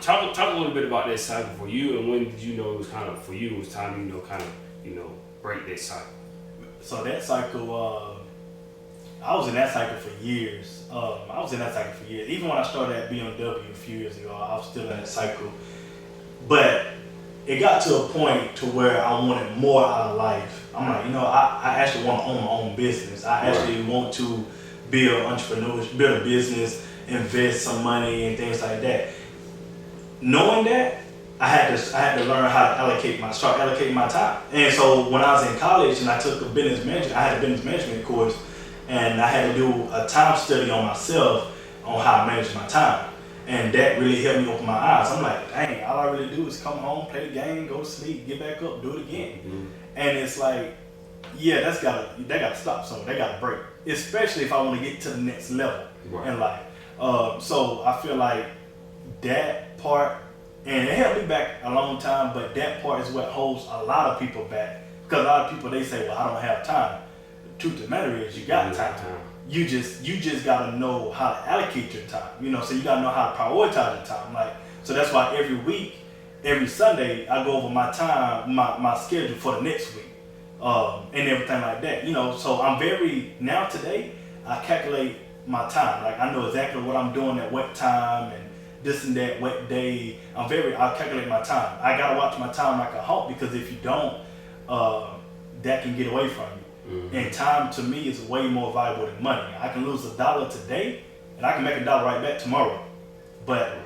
Talk a little bit about that cycle for you, and when did you know it was kind of for you? It was time break that cycle. So that cycle, I was in that cycle for years. Even when I started at BMW a few years ago, I was still in that cycle. But it got to a point to where I wanted more out of life. I'm like, I actually want to own my own business. I actually want to build a business, invest some money and things like that. Knowing that, I had to learn how to start allocating my time. And so when I was in college and I took I had a business management course, and I had to do a time study on myself on how I manage my time. And that really helped me open my eyes. I'm like, dang, all I really do is come home, play the game, go to sleep, get back up, do it again. Mm-hmm. And it's like, yeah, that gotta stop somewhere. That gotta break. Especially if I want to get to the next level in life. So I feel like that part, and it held me back a long time, but that part is what holds a lot of people back. Because a lot of people, they say, well, I don't have time. The truth of the matter is, you got time. You just gotta know how to allocate your time. So you gotta know how to prioritize your time. Like, so that's why every week, every Sunday, I go over my time, my schedule for the next week, and everything like that. So I'm today, I calculate my time. Like, I know exactly what I'm doing at what time and this and that, what day. I calculate my time. I gotta watch my time like a hawk, because if you don't, that can get away from you. Mm-hmm. And time to me is way more valuable than money. I can lose $1 today and I can make $1 right back tomorrow. But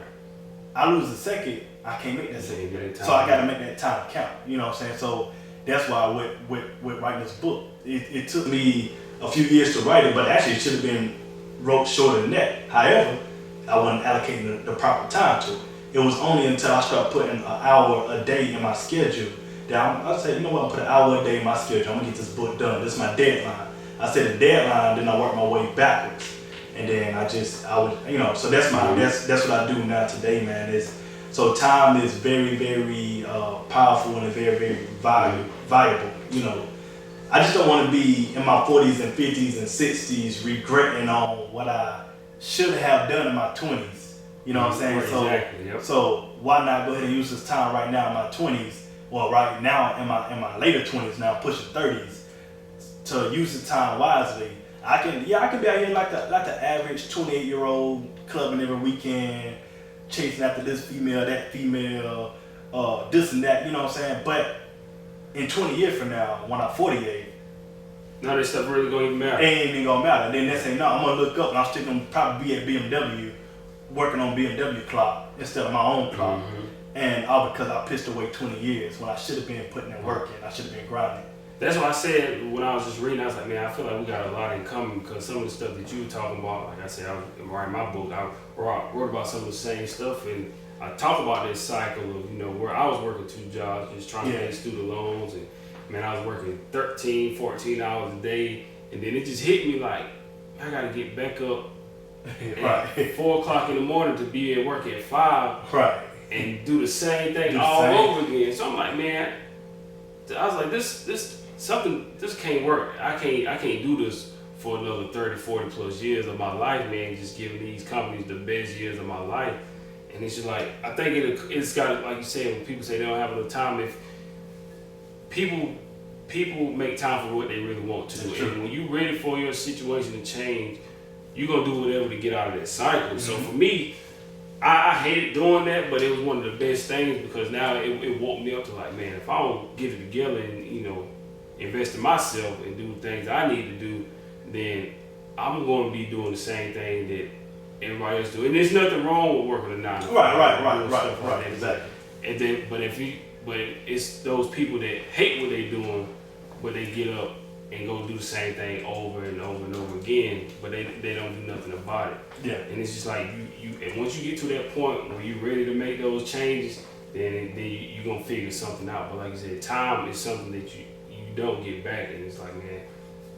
I lose a second, I can't make that second. So I got to make that time count. You know what I'm saying? So that's why I went writing this book. It took me a few years to write it, but actually it should have been wrote shorter than that. However, I wasn't allocating the proper time to it. It was only until I started putting an hour a day in my schedule that I said, you know what, I'll put an hour a day in my schedule. I'm gonna get this book done. This is my deadline. I said the deadline, then I work my way backwards. And then I would, you know, so that's what I do now today, man. So time is very, very powerful and very, very valuable. You know, I just don't want to be in my 40s and 50s and 60s regretting on what I should have done in my 20s. You know what I'm saying? Exactly, yep. So why not go ahead and use this time right now in my 20s? Well, right now in my later 20s, now pushing 30s, to use the time wisely. I can be out here like the average 28-year-old clubbing every weekend, chasing after this female, that female, this and that. You know what I'm saying? But in 20 years from now, when I'm 48, none of this stuff really gonna even matter. Ain't even gonna matter. Then they say, no, I'm gonna look up and I'm still gonna probably be at BMW, working on BMW clock instead of my own clock. Mm-hmm. And all because I pissed away 20 years when I should have been putting in work in. I should have been grinding. That's what I said when I was just reading. I was like, man, I feel like we got a lot in common because some of the stuff that you were talking about, like I said, I was writing my book. I wrote about some of the same stuff, and I talk about this cycle of, you know, where I was working 2 jobs, just trying to pay student loans, and man, I was working 13, 14 hours a day, and then it just hit me like, I got to get back up at 4 o'clock in the morning to be at work at 5, right, and do the same thing over again. So I'm like, man, I was like, this can't work. I can't do this for another 30, 40 plus years of my life, man, just giving these companies the best years of my life. And it's just like, I think it's got, like you said, when people say they don't have enough time, if people make time for what they really want to. And when you're ready for your situation to change, you're going to do whatever to get out of that cycle. Mm-hmm. So for me, I hated doing that, but it was one of the best things because now it woke me up to like, man, if I don't get it together and, you know, invest in myself and do the things I need to do, then I'm going to be doing the same thing that everybody else do. And there's nothing wrong with working a 9 to 5. Right, exactly. And then, but it's those people that hate what they're doing, but they get up and go do the same thing over and over and over again, but they don't do nothing about it. Yeah. And it's just like and once you get to that point where you're ready to make those changes, then you're gonna figure something out. But like you said, time is something that you don't get back, and it's like, man,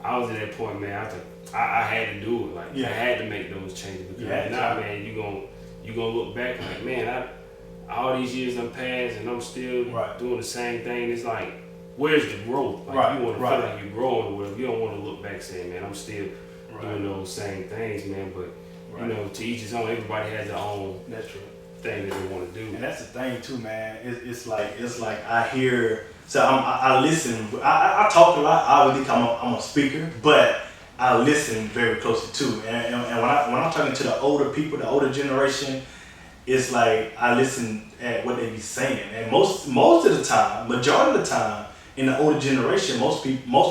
I was at that point, man. I had to do it. Like I had to make those changes because man, you gonna look back and like, man, all these years done passed and I'm still doing the same thing. It's like, where's the growth? Like you want to feel like you're growing, or whatever. You don't want to look back saying, man, I'm still doing those same things, man. But you know, to each his own. Everybody has their own thing that they want to do. And that's the thing too, man. It's like I hear. So I listen. I talk a lot. Obviously, I'm a speaker, but I listen very closely too. And when I'm talking to the older people, the older generation, it's like I listen at what they be saying. And most of the time, majority of the time, in the older generation, most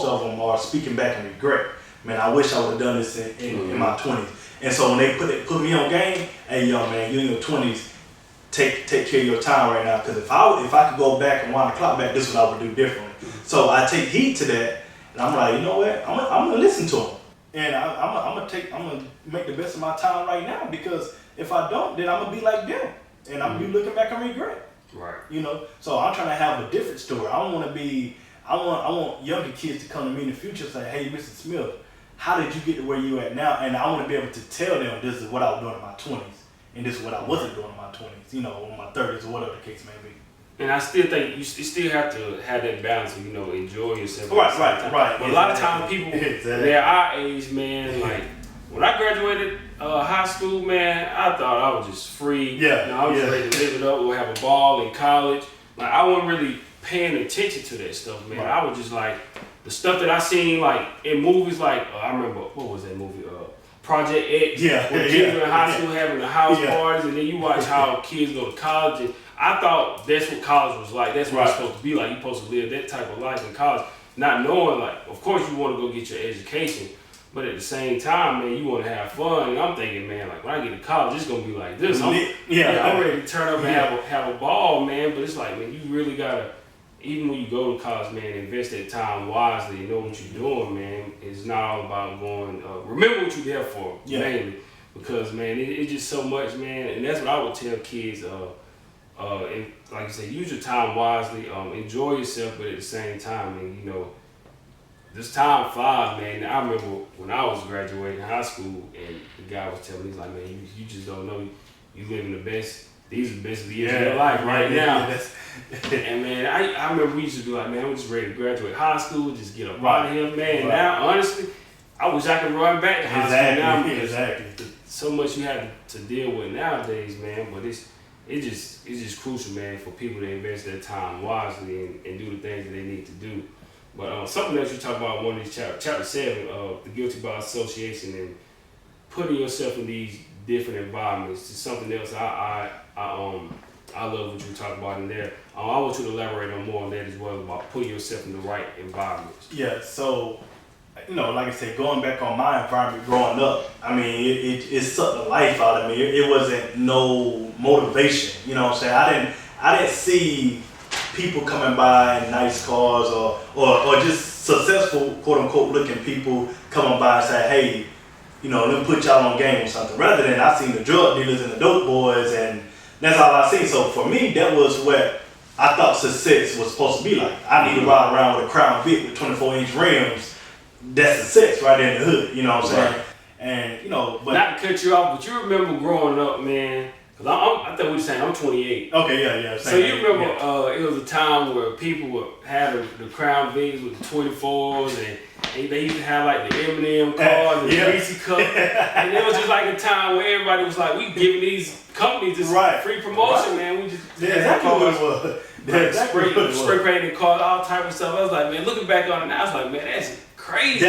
of them are speaking back in regret. Man, I wish I would have done this in my 20s. And so when they put me on game, hey, yo, man, you in your 20s, take care of your time right now. Because if I could go back and wind the clock back, this is what I would do differently. So I take heed to that, and I'm like, you know what? I'm gonna listen to them, and I'm gonna make the best of my time right now. Because if I don't, then I'm gonna be like them, and I'm gonna be looking back and regret. Right. You know, so I'm trying to have a different story. I want younger kids to come to me in the future and say, hey, Mr. Smith, how did you get to where you at now? And I want to be able to tell them this is what I was doing in my 20s and this is what I wasn't doing in my 20s, you know, in my 30s or whatever the case may be. And I still think you still have to have that balance of, you know, enjoy yourself. Right. But a lot of times people, they're our age, man, like, when I graduated high school, man, I thought I was just free. Yeah. You know, I was ready to live it up. We'll have a ball in college. Like, I wasn't really paying attention to that stuff, man. I was just like, the stuff that I seen, like, in movies, like, I remember, what was that movie? Project X. When kids were in high school having the house parties, and then you watch how kids go to college. And I thought that's what college was like. That's what it's supposed to be like. You're supposed to live that type of life in college. not knowing, like, of course you want to go get your education, but at the same time, man, you want to have fun. And I'm thinking, man, like, when I get to college, it's going to be like this. I'm ready to turn up and have a ball, man. But it's like, man, you really got to, even when you go to college, man, invest that time wisely and know what you're doing, man. It's not all about going, remember what you're there for, mainly. Because, man, it's just so much, man. And that's what I would tell kids. And like I said, use your time wisely, enjoy yourself, but at the same time, man, you know, this time flies, man. I remember when I was graduating high school, and the guy was telling me, he's like, man, you just don't know, you living the best, these are the best years of your life right now. And man, I remember we used to be like, man, I'm just ready to graduate high school, just get up out of here, man. Now, honestly, I wish I could run back to high school now, because so much you have to deal with nowadays, man, but it's just crucial, man, for people to invest their time wisely and do the things that they need to do. But something else you talk about in one of these chapter 7, the guilty by association and putting yourself in these different environments is something else I love what you talk about in there. I want you to elaborate on more on that as well, about putting yourself in the right environments. Yeah, so, you know, like I said, going back on my environment growing up, I mean, it sucked the life out of me. It wasn't no motivation, you know what I'm saying? I didn't see people coming by in nice cars or just successful, quote unquote, looking people coming by and say, hey, you know, let me put y'all on game or something. Rather than I seen the drug dealers and the dope boys, and that's all I seen. So for me, that was what I thought success was supposed to be like. I need to ride around with a Crown Vic with 24-inch rims. That's success right there in the hood, you know what I'm saying? And, you know, but not to cut you off, but you remember growing up, man, because I thought we were saying I'm 28. Okay, yeah. So you remember it was a time where people had the Crown Vics with the 24s, and they used to have like the Eminem cars and the Greasy Cup. And it was just like a time where everybody was like, we giving these companies this free promotion, man. We just exactly what it was. Spray painted cars, all type of stuff. I was like, man, looking back on it now, I was like, man, that's crazy.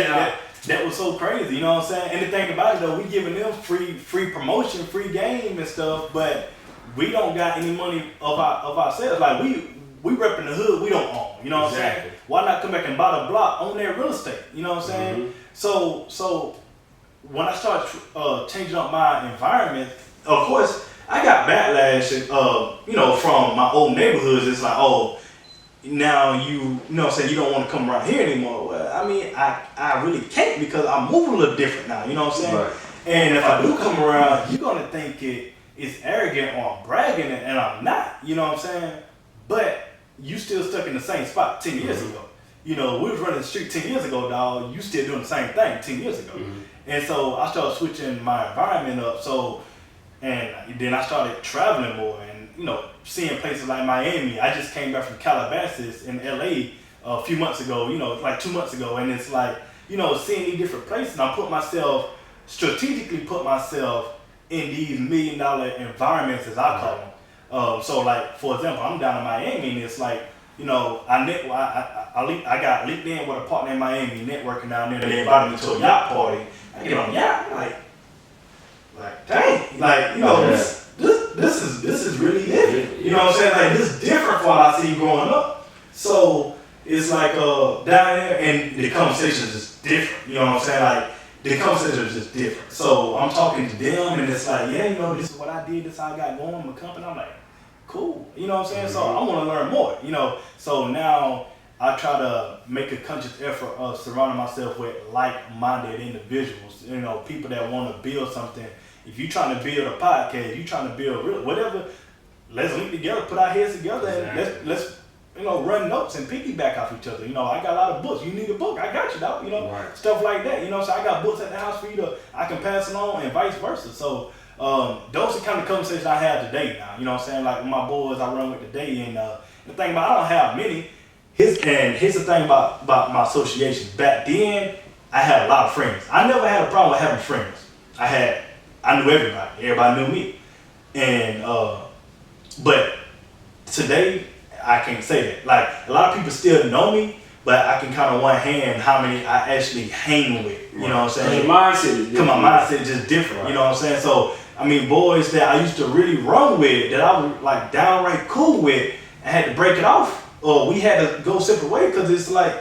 That was so crazy, you know what I'm saying? And the thing about it though, we giving them free promotion, free game and stuff, but we don't got any money of ourselves. Like we repping the hood, we don't own, you know what I'm saying? Why not come back and buy the block, own their real estate, you know what I'm saying? Mm-hmm. So when I started changing up my environment, of course I got backlash, you know, from my old neighborhoods. It's like, oh, now you know what I'm saying, you don't want to come around here anymore. Well, I mean, I really can't, because I'm moving a little different now, you know what I'm saying? Right. And if I do come around, you're going to think it's arrogant or I'm bragging, and I'm not, you know what I'm saying? But you still stuck in the same spot 10 years ago. You know, we was running the street 10 years ago, dog. You still doing the same thing 10 years ago. Mm-hmm. And so I started switching my environment up. And then I started traveling more and, you know, seeing places like Miami. I just came back from Calabasas in LA a few months ago, you know, like 2 months ago. And it's like, you know, seeing these different places. And I strategically put myself in these $1 million environments, as I call them. So like, for example, I'm down in Miami, and it's like, you know, I got linked in with a partner in Miami, networking down there. And they invited me to a yacht party. I get on a yacht, like, dang, like, you know, this is really different. You know what I'm saying? Like, this is different from what I see growing up. So it's like down there, and the conversation is just different. You know what I'm saying? Like, the conversation is just different. So I'm talking to them, and it's like, yeah, you know, this is what I did, this is how I got going with my company. I'm like, cool. You know what I'm saying? Mm-hmm. So I want to learn more, you know. So now I try to make a conscious effort of surrounding myself with like-minded individuals, you know, people that want to build something. If you're trying to build a podcast, you're trying to build whatever, let's link together, put our heads together, and let's you know, run notes and piggyback off each other. You know, I got a lot of books. You need a book, I got you, dog. You know, stuff like that. You know, so I got books at the house for you I can pass it on, and vice versa. So those are kind of conversations I have today now. You know what I'm saying? Like with my boys I run with today, and the thing about I don't have many. Here's the thing about my association. Back then, I had a lot of friends. I never had a problem with having friends. I knew everybody. Everybody knew me. And but today I can't say that. Like a lot of people still know me, but I can count on one hand how many I actually hang with. You know what I'm saying? Your mindset is different. My mindset is just different. Right. You know what I'm saying? So I mean, boys that I used to really run with, that I was like downright cool with, I had to break it off, or we had to go separate ways, because it's like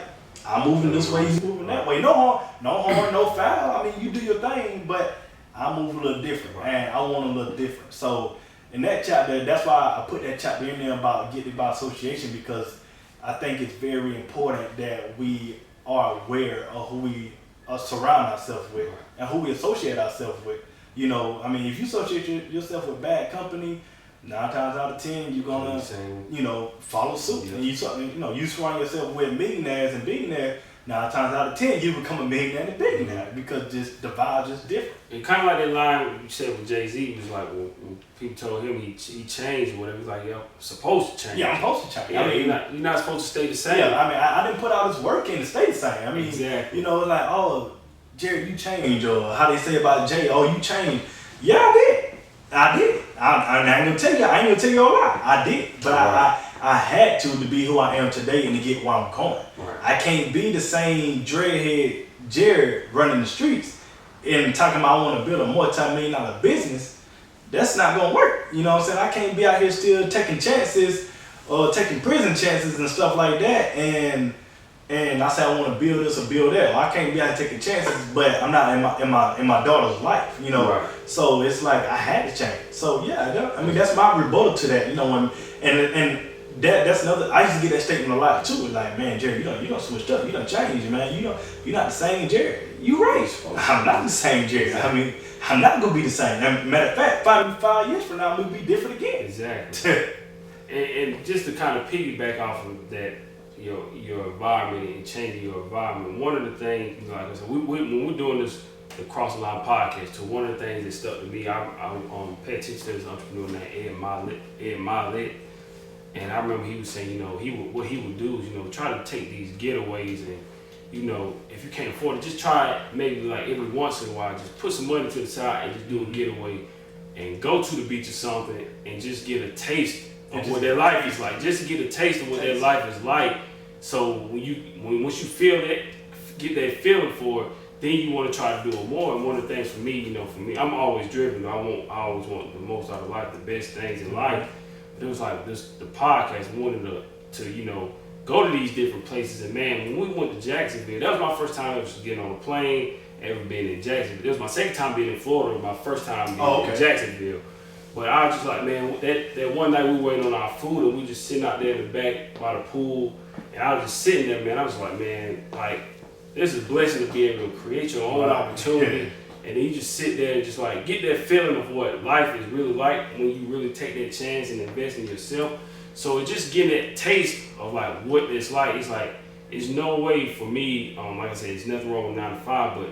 I'm moving this way, you moving that way. No harm, no foul. I mean, you do your thing, but I move a little different, and I want a little different. So in that chapter, that's why I put that chapter in there about getting by association, because I think it's very important that we are aware of who we surround ourselves with and who we associate ourselves with. You know, I mean, if you associate yourself with bad company, 9 times out of 10, you're gonna, follow suit. Yeah. And you surround yourself with millionaires and billionaires. 9 times out of 10, you become a millionaire and a billionaire because just the vibe is different. And kind of like that line you said with Jay-Z, was like when people told him he changed or whatever, he's like, yo, I'm supposed to change. Yeah, I'm supposed to change. Yeah, I mean, you're not supposed to stay the same. Yeah, I mean, I didn't put all this work in to stay the same. I mean, exactly. It's like, oh, Jared, you changed, or how they say about Jay, oh, you changed. Yeah, I did. I ain't gonna tell you. I ain't gonna tell you a lie. I did, but I had to be who I am today and to get where I'm going. Right. I can't be the same dreadhead Jared running the streets and talking about I want to build a multi-million-dollar business. That's not gonna work. You know what I'm saying? I can't be out here still taking chances or taking prison chances and stuff like that. And I say I want to build this or build that. Well, I can't be out here taking chances, but I'm not in my daughter's life. Right. So it's like I had to change. So yeah, I mean that's my rebuttal to that. And that's another. I used to get that statement a lot too. It's like, man, Jerry, you don't switch up. You don't change, man. You're not the same Jerry. You right. I'm not the same Jerry. I mean, I'm not gonna be the same. Matter of fact, 5 years from now, we'll be different again. Exactly. and just to kind of piggyback off of that, your environment and changing your environment. One of the things, like I said, when we're doing the Cross the Line podcast, so one of the things that stuck to me, I pay attention to this entrepreneur named Ed Milet. And I remember he was saying, what he would do is, try to take these getaways and, if you can't afford it, just try it maybe like every once in a while, just put some money to the side and just do a getaway and go to the beach or something and just get a taste of what their life is like. Just to get a taste of what their life is like. So once you feel that, get that feeling for it, then you want to try to do it more. And one of the things for me, I'm always driven. I always want the most out of life, the best things in life. But it was like the podcast wanted to go to these different places. And man, when we went to Jacksonville, that was my first time ever getting on a plane, ever being in Jacksonville. It was my second time being in Florida, my first time being in Jacksonville. But I was just like, man, that one night we were waiting on our food and we just sitting out there in the back by the pool. And I was just sitting there, man. I was like, man, like, this is a blessing to be able to create your own opportunity. And then you just sit there and just like get that feeling of what life is really like when you really take that chance and invest in yourself. So it's just getting that taste of like what it's like. It's like, there's no way for me, like I said, there's nothing wrong with 9 to 5, but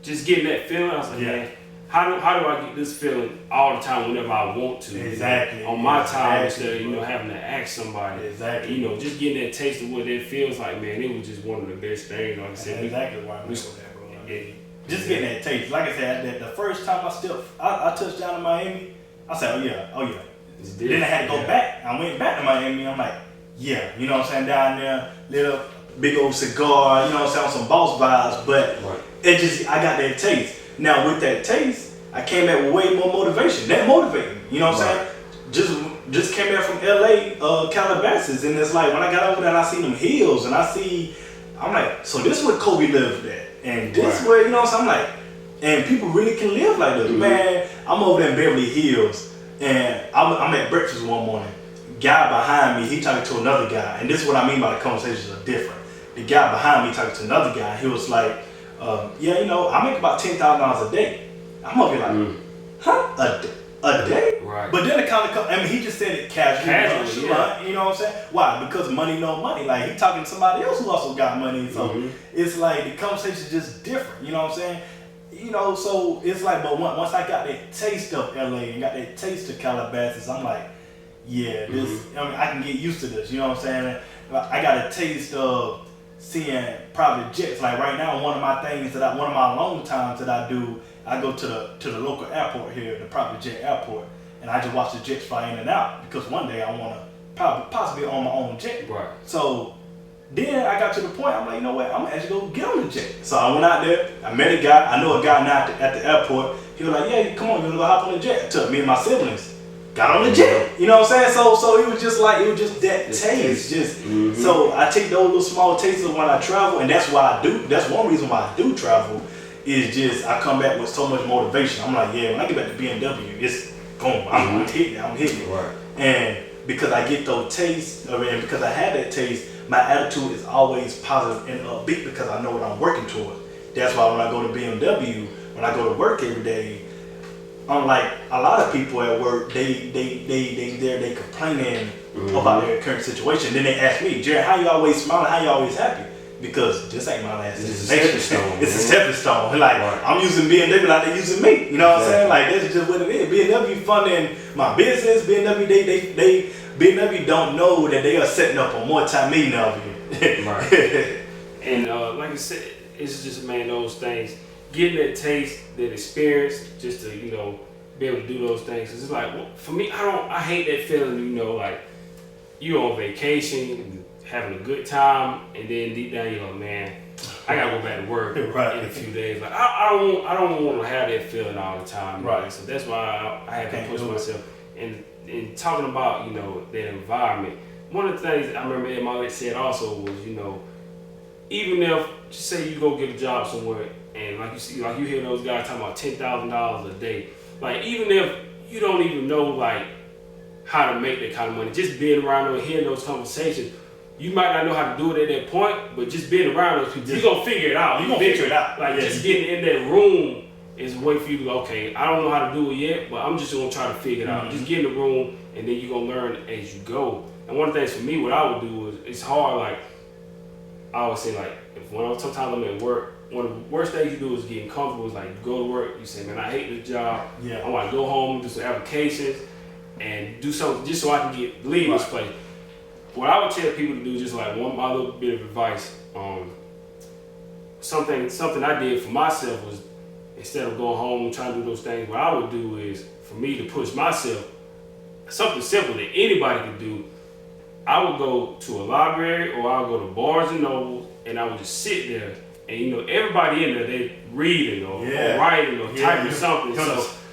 just getting that feeling, I was like, man, how do I get this feeling all the time whenever I want to? Exactly. On my time instead of, having to ask somebody. Exactly. Just getting that taste of what that feels like, man, it was just one of the best things. Like I said, that's exactly why I'm with that, bro. Just getting that taste. Like I said, the first time I touched down in Miami, I said, oh yeah. Then I had to go back. I went back to Miami. I'm like, yeah, you know what I'm saying, down there, little big old cigar, you know what I'm saying, on some boss vibes. But I got that taste. Now with that taste, I came back with way more motivation. That motivated me. You know what I'm saying? Just came back from LA, Calabasas, and it's like when I got over there and I see them hills and I'm like, so this is where Kobe lived at. And this is where, I'm like, and people really can live like this. Mm-hmm. Man, I'm over there in Beverly Hills and I'm at breakfast one morning. Guy behind me, he talking to another guy. And this is what I mean by the conversations are different. The guy behind me talking to another guy. He was like, I make about $10,000 a day. I'm gonna be like, huh? A day? Right. But then he just said it casually, yeah. You know what I'm saying? Why? Because money, no money. Like, he talking to somebody else who also got money. So it's like the conversation's just different. You know what I'm saying? So it's like, but once I got that taste of LA and got that taste of Calabasas, I'm like, yeah, I can get used to this. You know what I'm saying? I got a taste of seeing private jets. Like right now, one of my long times that I do, I go to the local airport here, the private jet airport, and I just watch the jets fly in and out because one day I want to possibly own my own jet. Right. So then I got to the point, I'm like, you know what, I'm actually going to get on the jet. So I went out there, I met a guy, I know a guy now at the airport. He was like, yeah, come on, you want to go hop on the jet? Took me and my siblings. got on the jet. You know what I'm saying? So it was just that taste. So I take those little small tastes when I travel, and that's why I do. That's one reason why I do travel. Is just I come back with so much motivation. I'm like, yeah, when I get back to BMW, it's going. I'm hitting it. Right. And because I get those tastes, and because I have that taste, my attitude is always positive and upbeat because I know what I'm working toward. That's why when I go to BMW, when I go to work every day, unlike a lot of people at work, they complaining about their current situation. Then they ask me, Jared, how you always smiling? How you always happy? Because this ain't my last destination. It's a stepping stone. Like I'm using BMW like they using me. You know what I'm saying? Like that's just what it is. BMW funding my business. BMW don't know that they are setting up a multi-million of you. Right. And like I said, it's just those things. Getting that taste, that experience, just to be able to do those things. Cause it's like for me, I hate that feeling. Like you on vacation. Having a good time, and then deep down you're like, man, I gotta go back to work in a few days. Like I don't want to have that feeling all the time. Right. So that's why I have to push myself. And talking about that environment, one of the things I remember Ed Malik said also was even if just say you go get a job somewhere, and you hear those guys talking about $10,000 a day, like even if you don't even know how to make that kind of money, just being around and hearing those conversations. You might not know how to do it at that point, but just being around those people, you're going to figure it out. You're going to figure it out. Like, just getting in that room is a way for you to go, okay, I don't know how to do it yet, but I'm just going to try to figure it out. Just get in the room, and then you're going to learn as you go. And one of the things for me, what I would do is, it's hard, I always say, sometimes I'm at work, one of the worst things you do is getting comfortable. Is you go to work, you say, man, I hate this job. Yeah. I want to go home, do some applications, and do something just so I can leave this place. What I would tell people to do, just one little bit of advice, something I did for myself was, instead of going home and trying to do those things, what I would do is, for me to push myself, something simple that anybody could do, I would go to a library or I would go to Barnes and Noble, and I would just sit there, and everybody in there, they reading or writing or typing something.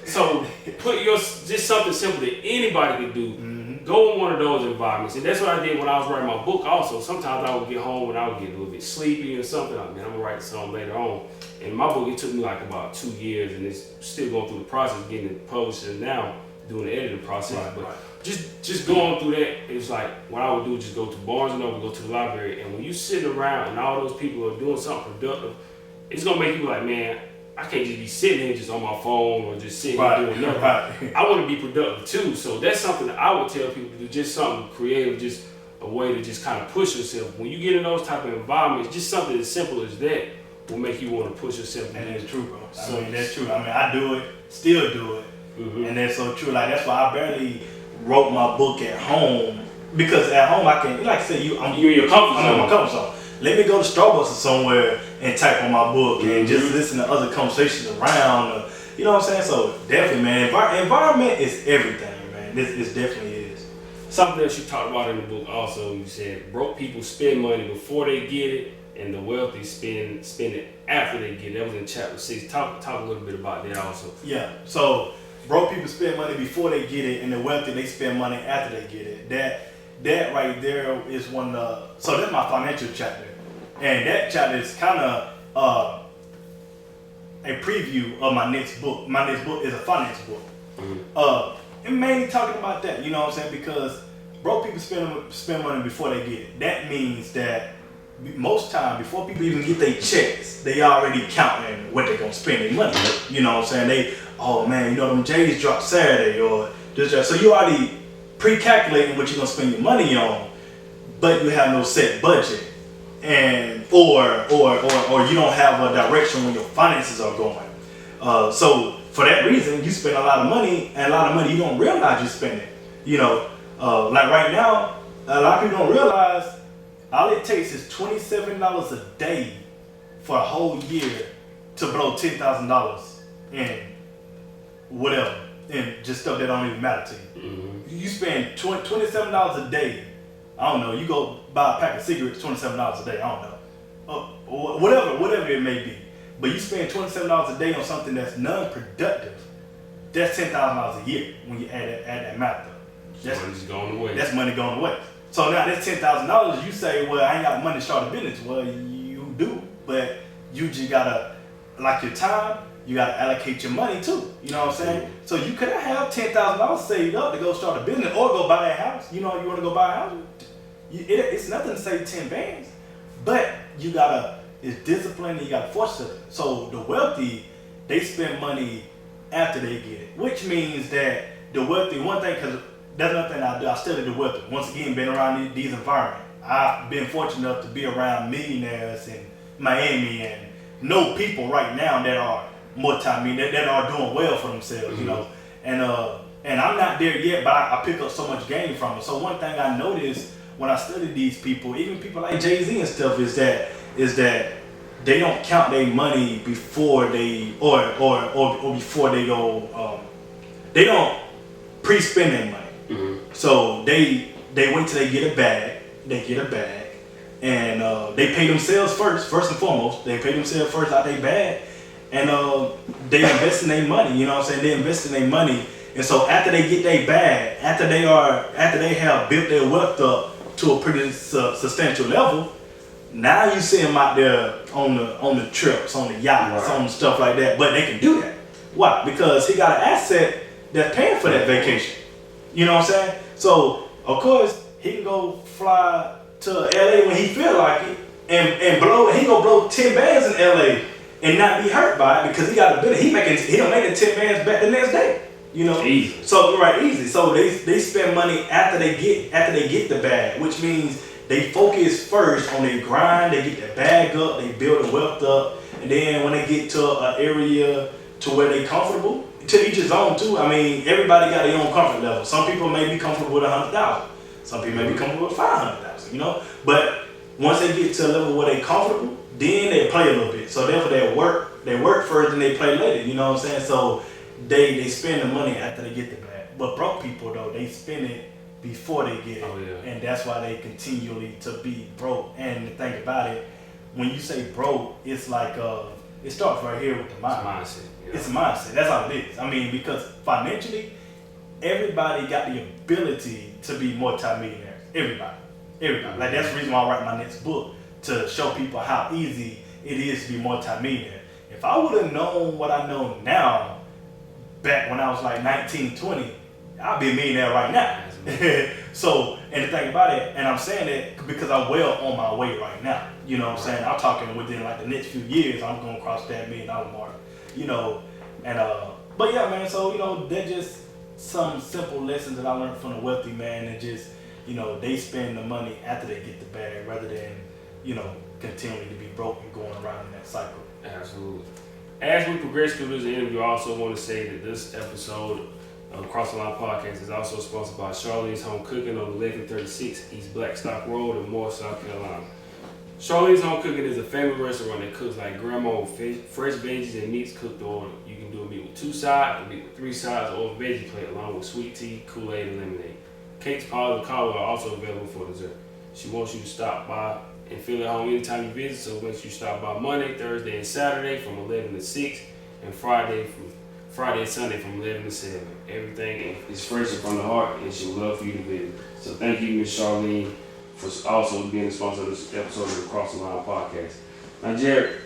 So put just something simple that anybody could do. Go in one of those environments, and that's what I did when I was writing my book. Also, sometimes I would get home and I would get a little bit sleepy or something. I'm gonna write something later on. And my book, it took me about 2 years, and it's still going through the process, getting it published, and now doing the editing process. Just going through that, it's what I would do is just go to Barnes and Noble, go to the library, and when you sitting around and all those people are doing something productive, it's gonna make you man, I can't just be sitting here just on my phone or just sitting here doing nothing. I want to be productive too. So that's something that I would tell people to do, just something creative, just a way to just kind of push yourself. When you get in those type of environments, just something as simple as that will make you want to push yourself. And that's true, bro. That's true. I do it, still do it. And that's so true. That's why I barely wrote my book at home, because at home I can, I'm in your comfort zone. Let me go to Starbucks or somewhere and type on my book and just listen to other conversations around. You know what I'm saying? So definitely, man, environment is everything, man. This definitely is. Something that you talked about in the book also, you said broke people spend money before they get it, and the wealthy spend it after they get it. That was in chapter 6. Talk a little bit about that also. Yeah. So broke people spend money before they get it, and the wealthy, they spend money after they get it. That right there is one. So that's my financial chapter. And that chapter is kind of a preview of my next book. My next book is a finance book. And mainly talking about that, you know what I'm saying? Because broke people spend money before they get it. That means that most time, before people even get their checks, they already counting what they're going to spend their money. You know what I'm saying? Them J's dropped Saturday or just so you already pre-calculating what you're going to spend your money on, but you have no set budget. And or you don't have a direction when your finances are going. So for that reason, you spend a lot of money, and a lot of money you don't realize you're spending. Right now, a lot of people don't realize all it takes is $27 a day for a whole year to blow $10,000 in whatever, and just stuff that don't even matter to you. You spend $27 a day. I don't know, you go buy a pack of cigarettes, $27 a day, I don't know. Whatever it may be. But you spend $27 a day on something that's non-productive. that's $10,000 a year when you add that math up. That's money's going away. That's money going away. So now that's $10,000. You say, well, I ain't got money to start a business. Well, you do, but you just gotta, like your time, you gotta allocate your money too. You know what I'm saying? So you could have $10,000 saved up to go start a business or go buy a house. You know, you want to go buy a house. It's nothing to say 10 bands, but you gotta. It's discipline and you gotta force it. So the wealthy, they spend money after they get it, which means that the wealthy, one thing, because that's another thing I do. I study the wealthy. Once again, been around these environments. I've been fortunate enough to be around millionaires in Miami and know people right now that are multi-millionaires, that are doing well for themselves, you know. And I'm not there yet, but I pick up so much game from it. So one thing I noticed when I study these people, even people like Jay-Z and stuff, is that they don't count their money before they or before they go. They don't pre-spend their money. So they wait till they get a bag. They get a bag, and they pay themselves first and foremost. They pay themselves first out their bag, and they invest in their money. You know what I'm saying? They invest in their money, and so after they get their bag, after they have built their wealth up to a pretty substantial level, now you see them out there on the trips, on the yachts, on stuff like that. But they can do that. Why? Because he got an asset that's paying for that vacation. You know what I'm saying? So of course he can go fly to LA when he feel like it and blow. He gonna blow 10 bands in LA and not be hurt by it because he got a bit. He don't make the 10 bands back the next day. You know, easy. So easy. So they spend money after they get the bag, which means they focus first on their grind. They get their bag up, they build the wealth up, and then when they get to an area to where they comfortable, to each his own too. I mean, everybody got their own comfort level. Some people may be comfortable with 100,000. Some people may be comfortable with 500,000. You know, but once they get to a level where they comfortable, then they play a little bit. So therefore they work first and they play later. You know what I'm saying? So they spend the money after they get the bag. But broke people though, they spend it before they get it, and that's why they continually to be broke. And the thing about it, when you say broke, it's like it starts right here with the mind. It's a mindset. Yeah. It's a mindset. That's all it is. I mean, because financially, everybody got the ability to be multi-millionaires. Everybody. Like that's the reason why I write my next book, to show people how easy it is to be multi-millionaire. If I would have known what I know now, back when I was like 19, 20, I'd be a millionaire right now. So, and the thing about it, and I'm saying that because I'm well on my way right now. You know what I'm saying? I'm talking within like the next few years, I'm gonna cross that $1 million mark. You know, and but yeah, man. So you know, they're just some simple lessons that I learned from the wealthy, man. And just, you know, they spend the money after they get the bag, rather than, you know, continuing to be broke and going around in that cycle. Absolutely. As we progress through this interview, I also want to say that this episode of Cross the Line Podcast is also sponsored by Charlene's Home Cooking on 1136 East Blackstock Road in Moore, South Carolina. Charlene's Home Cooking is a family restaurant that cooks like grandma with fresh veggies and meats cooked on. You can do a meat with 2 sides, a meat with 3 sides, or a veggie plate along with sweet tea, Kool-Aid, and lemonade. Cakes, pies, and cobbler are also available for dessert. She wants you to stop by and feel at home anytime you visit, so make sure you stop by Monday, Thursday, and Saturday from 11 to 6, and Friday and Sunday from 11 to 7. Everything is fresh and from the heart, and she would love for you to visit. So thank you, Ms. Charlene, for also being the sponsor of this episode of the Cross the Line Podcast. Now, Jared,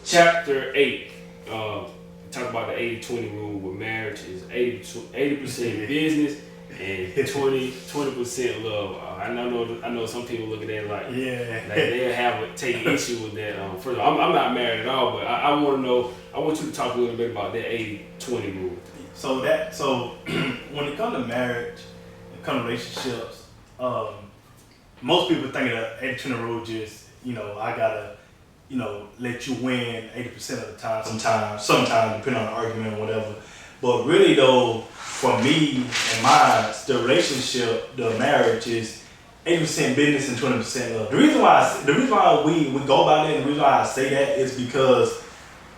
Chapter 8, talk about the 80-20 rule with marriage is 80% business and 20% love. I know some people look at that like they take issue with that. First of all, I'm not married at all, but I want to know. I want you to talk a little bit about that 80-20 rule. So when it comes to marriage, when it comes to relationships, most people think of the 80-20 rule just, you know, I gotta, you know, let you win 80% of the time. Sometimes depending on the argument or whatever. But really though, for me and mine, the relationship, the marriage is 80% business and 20% love. The reason why we go about it, and the reason why I say that is because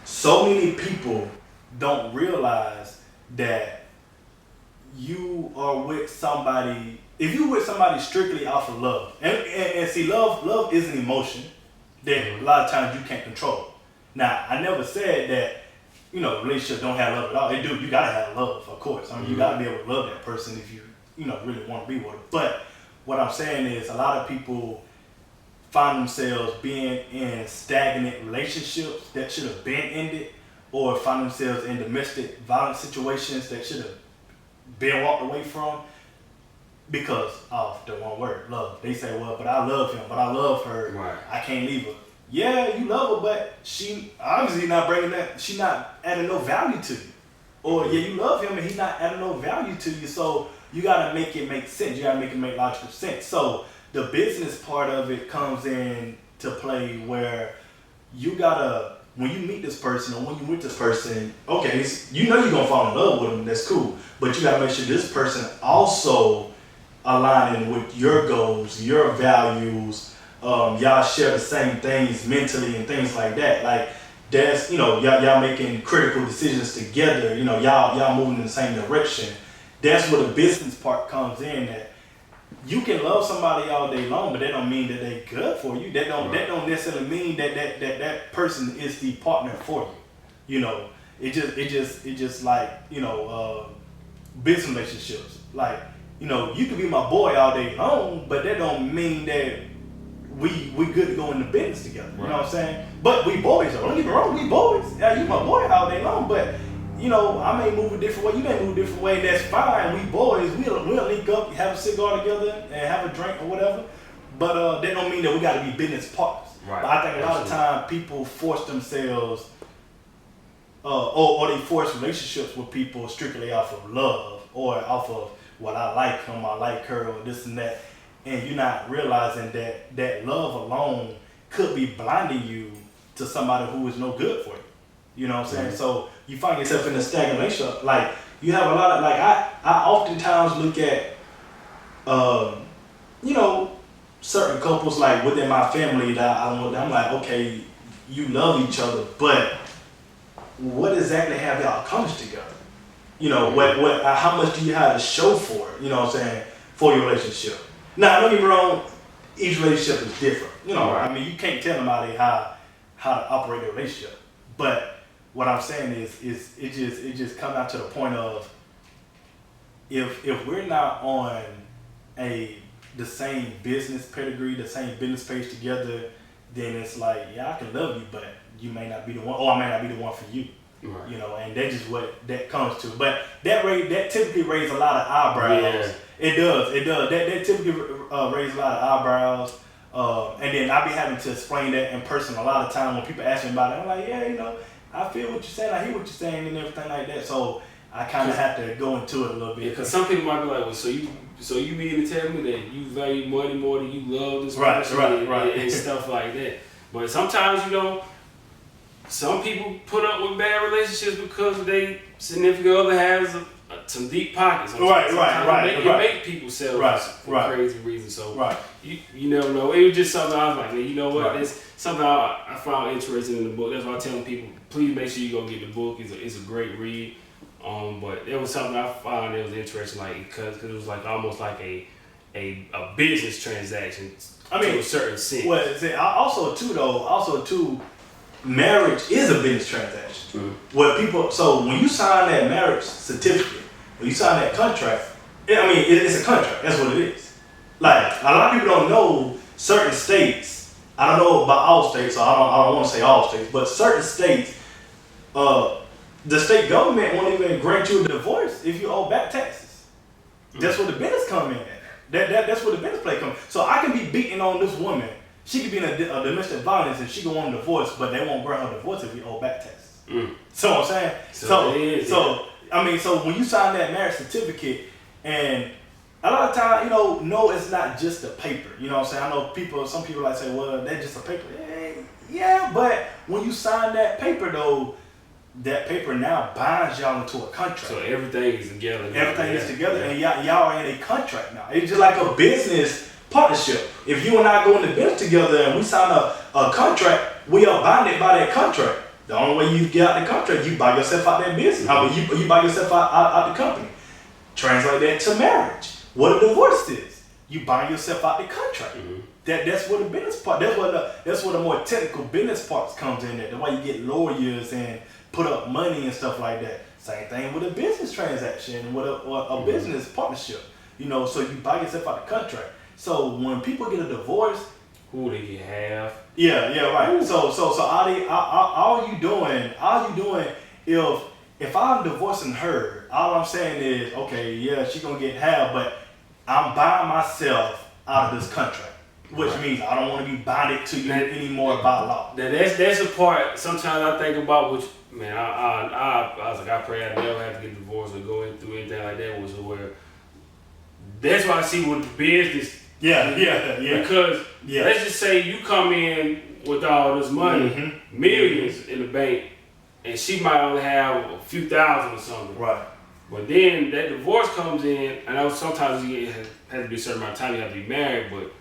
so many people don't realize that you are with somebody. If you with somebody strictly off of love, and see, love is an emotion that a lot of times you can't control. Now, I never said that relationships don't have love at all. They do. You gotta have love, of course. I mean, you gotta be able to love that person if you really want to be with them. But what I'm saying is, a lot of people find themselves being in stagnant relationships that should have been ended, or find themselves in domestic violence situations that should have been walked away from because of the one word, love. They say, well, but I love him, but I love her. Right. I can't leave her. Yeah, you love her, but she obviously not bringing that. She not adding no value to you. Or yeah, you love him and he's not adding no value to you. So you gotta make it make sense. You gotta make it make logical sense. So the business part of it comes in to play where you gotta, when you meet this person or when you with this person, okay, you're gonna fall in love with them. That's cool, but you gotta make sure this person also aligning with your goals, your values. Y'all share the same things mentally and things like that. Like that's, y'all making critical decisions together. Y'all moving in the same direction. That's where the business part comes in. That you can love somebody all day long, but that don't mean that they good for you. That don't necessarily mean that person is the partner for you. It just like business relationships. Like you can be my boy all day long, but that don't mean that we good to go into business together. Right. You know what I'm saying? But we boys, though. Don't get me wrong, we boys. Yeah, you my boy all day long, but I may move a different way, you may move a different way, and that's fine. We boys, we'll link up, have a cigar together, and have a drink or whatever. But that don't mean that we got to be business partners. Right. But I think a lot of time people force themselves, or they force relationships with people strictly off of love, or off of, well, I like him, I like her, or this and that. And you're not realizing that love alone could be blinding you to somebody who is no good for you. You know what I'm saying? Mm-hmm. So you find yourself in a stagnation. Like you have a lot of, like I oftentimes look at, certain couples like within my family that I'm like, okay, you love each other, but what exactly have y'all accomplished together? How much do you have to show for it? You know what I'm saying? For your relationship. Now, don't get me wrong, each relationship is different. I mean, you can't tell somebody how to operate a relationship. But what I'm saying is it just comes down to the point of if we're not on the same business pedigree, the same business page together, then it's like, yeah, I can love you, but you may not be the one, or I may not be the one for you. Right. And that's just what that comes to. But that typically raises a lot of eyebrows. Yeah. It does. That typically raises a lot of eyebrows. And then I be having to explain that in person a lot of time when people ask me about it. I'm like, yeah, I feel what you're saying, I hear what you're saying, and everything like that. So I kind of have to go into it a little bit. Because some people might be like, well, so you mean to tell me that you value money more than you love this person, right, and stuff like that. But sometimes, some people put up with bad relationships because they significant other has some deep pockets. Right. It make people sell for crazy reasons. So you never know. It was just something I was like, man, you know what? It's something I found interesting in the book. That's why I'm telling people, please make sure you go get the book. It's a great read. But it was something I found that was interesting, like because it was like almost like a business transaction. To a certain sense. Well, also too, marriage is a business transaction. Mm-hmm. When you sign that marriage certificate, when you sign that contract, it's a contract. That's what it is. Like a lot of people don't know certain states. I don't know about all states, so I don't want to say all states, but certain states, the state government won't even grant you a divorce if you owe back taxes. Mm-hmm. That's where the business come in. That's where the business play comes. So I can be beating on this woman. She could be in a domestic violence and she can want a divorce, but they won't grant her divorce if we owe back taxes. So what I'm saying? So when you sign that marriage certificate, and a lot of times, no, it's not just a paper. You know what I'm saying? I know some people like say, well, that's just a paper. Yeah, but when you sign that paper though, that paper now binds y'all into a contract. So everything is together. Everything is together, and y'all are in a contract now. It's just like a business partnership. If you and I go into business together and we sign a contract, we are binded by that contract. The only way you get out the contract, you buy yourself out that business. You buy yourself out the company. Translate that to marriage. What a divorce is. You buy yourself out the contract. Mm-hmm. That's what the business part. That's what the more technical business parts comes in there. That's why you get lawyers and put up money and stuff like that. Same thing with a business transaction, with a business partnership. You know, so you buy yourself out the contract. So when people get a divorce, who do you have? Yeah, right. Ooh. So all you doing if I'm divorcing her, all I'm saying is, okay, yeah, she's gonna get half, but I'm buying myself out of this contract. Which means I don't want to be bonded to you anymore by law. That's a part sometimes I think about, which, man, I was like, I pray I never have to get divorced or go through anything like that, which is where, that's why I see with the business. Yeah. Because let's just say you come in with all this money, millions in the bank, and she might only have a few thousand or something. Right. But then that divorce comes in, I know sometimes it has to be a certain amount of time you have to be married, but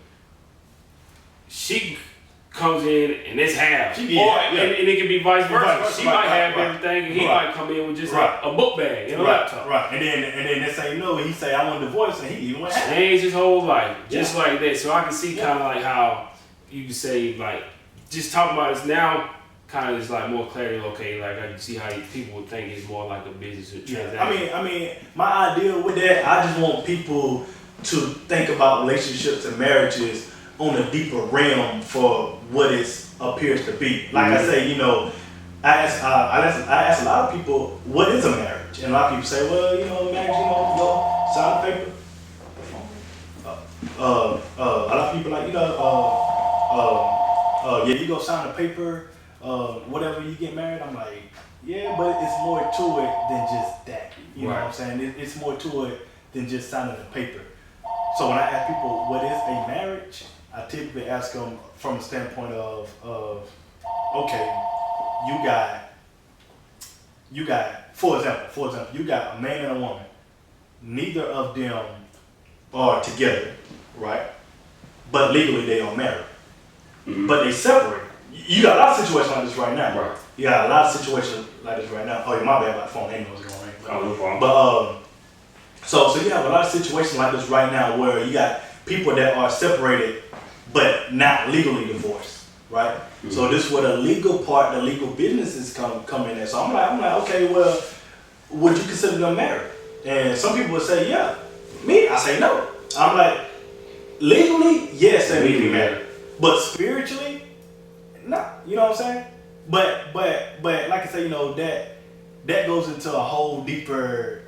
she comes in and it's half. And it can be vice versa. She might have everything and he might come in with just a book bag and a laptop. Right. And then they say no, he say I want a divorce and he even went half. Change his whole life. Just like that. So I can see kind of like how you can say, like, just talking about this now kind of is like more clarity. Okay, like I can see how people would think it's more like a business or transaction. I mean, my idea with that, I just want people to think about relationships and marriages on a deeper realm for what it appears to be. Like I say, you know, I ask a lot of people, what is a marriage? And a lot of people say, well, you know, marriage, you know, sign the paper. A lot of people like, you know, yeah, you go sign the paper, whatever you get married. I'm like, yeah, but it's more to it than just that. You know what I'm saying? It's more to it than just signing the paper. So when I ask people, what is a marriage? I typically ask them from the standpoint of okay, you got, for example, you got a man and a woman. Neither of them are together, right? But legally they are married. But they separate. You got a lot of situations like this right now. Right. You got a lot of situations like this right now. Oh, yeah, my bad, my phone ain't what's going on. Oh, no problem. But so you have a lot of situations like this right now where you got people that are separated but not legally divorced, right? So this is where the legal part, the legal businesses come in there. So I'm like, okay, well, would you consider them married? And some people would say, yeah. Me, I say no. I'm like, legally, yes, they need to be married. But spiritually, no. You know what I'm saying? But like I say, you know, that goes into a whole deeper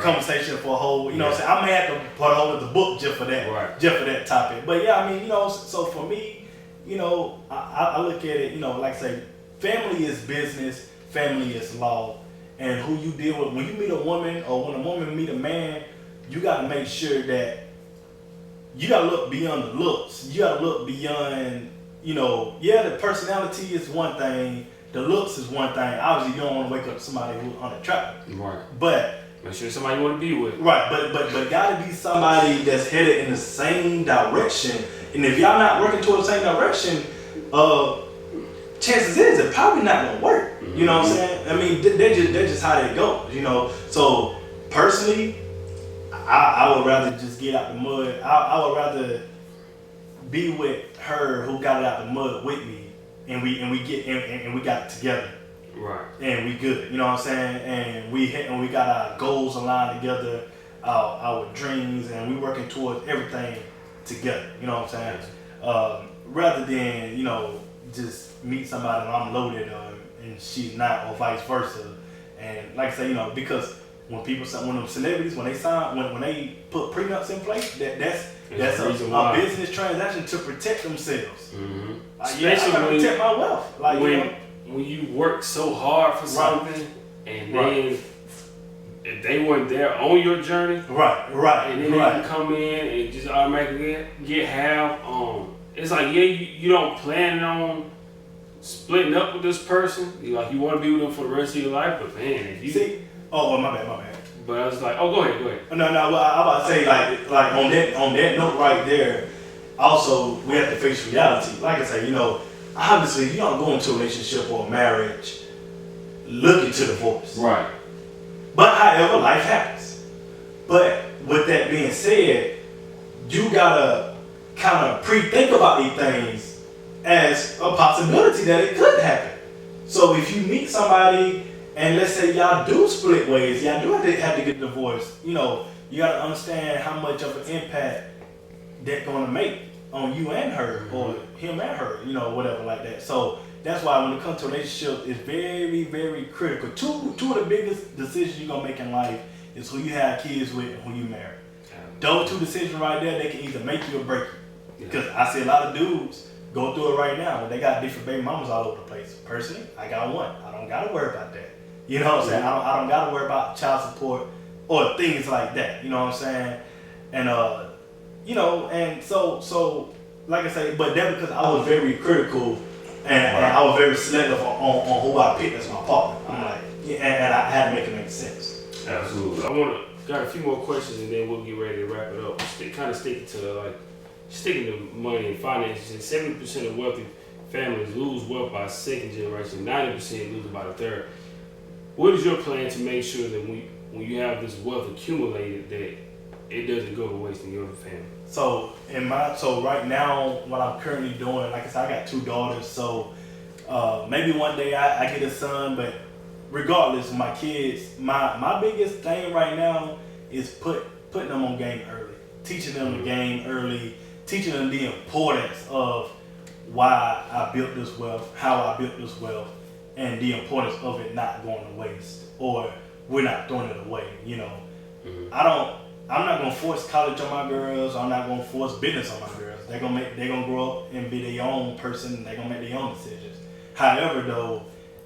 conversation for a whole, you know what I'm saying? I may have to put a whole other book just for that topic. But yeah, I mean, you know, so for me, you know, I look at it, you know, like I say, family is business, family is law, and who you deal with. When you meet a woman or when a woman meet a man, you got to make sure that you got to look beyond the looks. You got to look beyond, you know, yeah, the personality is one thing. The looks is one thing. Obviously, you don't want to wake up somebody who's unattractive. Right. But make sure somebody you want to be with. Right. But gotta be somebody that's headed in the same direction. And if y'all not working towards the same direction, chances is it's probably not gonna work. You know what I'm saying? I mean, they're just how they go. You know. So personally, I would rather just get out the mud. I would rather be with her who got it out the mud with me. And we got it together, right? And we good, you know what I'm saying? And we got our goals aligned together, our dreams, and we working towards everything together. You know what I'm saying? Rather than, you know, just meet somebody and I'm loaded and she's not, or vice versa. And like I say, you know, because when them celebrities, when they put prenups in place, that's a business transaction to protect themselves. Especially I gotta protect my wealth. Like, when you work so hard for something, and then if they weren't there on your journey, and then they can come in and just automatically get half. It's like, yeah, you don't plan on splitting up with this person. You want to be with them for the rest of your life, but man, if you see, my bad. But I was like, go ahead. No. Well, I about to say like on that note right there. Also, we have to face reality. Like I say, you know, obviously you don't go into a relationship or a marriage looking to divorce. Right. But however, life happens. But with that being said, you gotta kind of pre-think about these things as a possibility that it could happen. So if you meet somebody and let's say y'all do split ways, y'all do have to get divorced. You know, you gotta understand how much of an impact that's gonna make on you and her, or him and her, you know, whatever like that. So that's why when it comes to relationships, it's very, very critical. Two of the biggest decisions you're gonna make in life is who you have kids with and who you marry. Those two decisions right there, they can either make you or break you. Because I see a lot of dudes go through it right now when they got different baby mamas all over the place. Personally, I got one. I don't gotta worry about that. You know what I'm saying? I don't gotta worry about child support or things like that. You know what I'm saying? And you know, and so like I say, but that's because I was very critical and I was very selective on who I picked as my partner. I'm like, and I had to make it make sense. Absolutely. Got a few more questions and then we'll get ready to wrap it up. Kind of sticking to money and finances. 70% of wealthy families lose wealth by second generation. 90% lose it by the third. What is your plan to make sure that when you have this wealth accumulated, that it doesn't go to waste in your family? So right now, what I'm currently doing, like I said, I got 2 daughters. So maybe one day I get a son, but regardless, my kids, my biggest thing right now is putting them on game early, teaching them the game early, teaching them the importance of why I built this wealth, how I built this wealth, and the importance of it not going to waste, or we're not throwing it away. You know, I'm not gonna force college on my girls. I'm not gonna force business on my girls. They're gonna grow up and be their own person. They're gonna make their own decisions. However, though,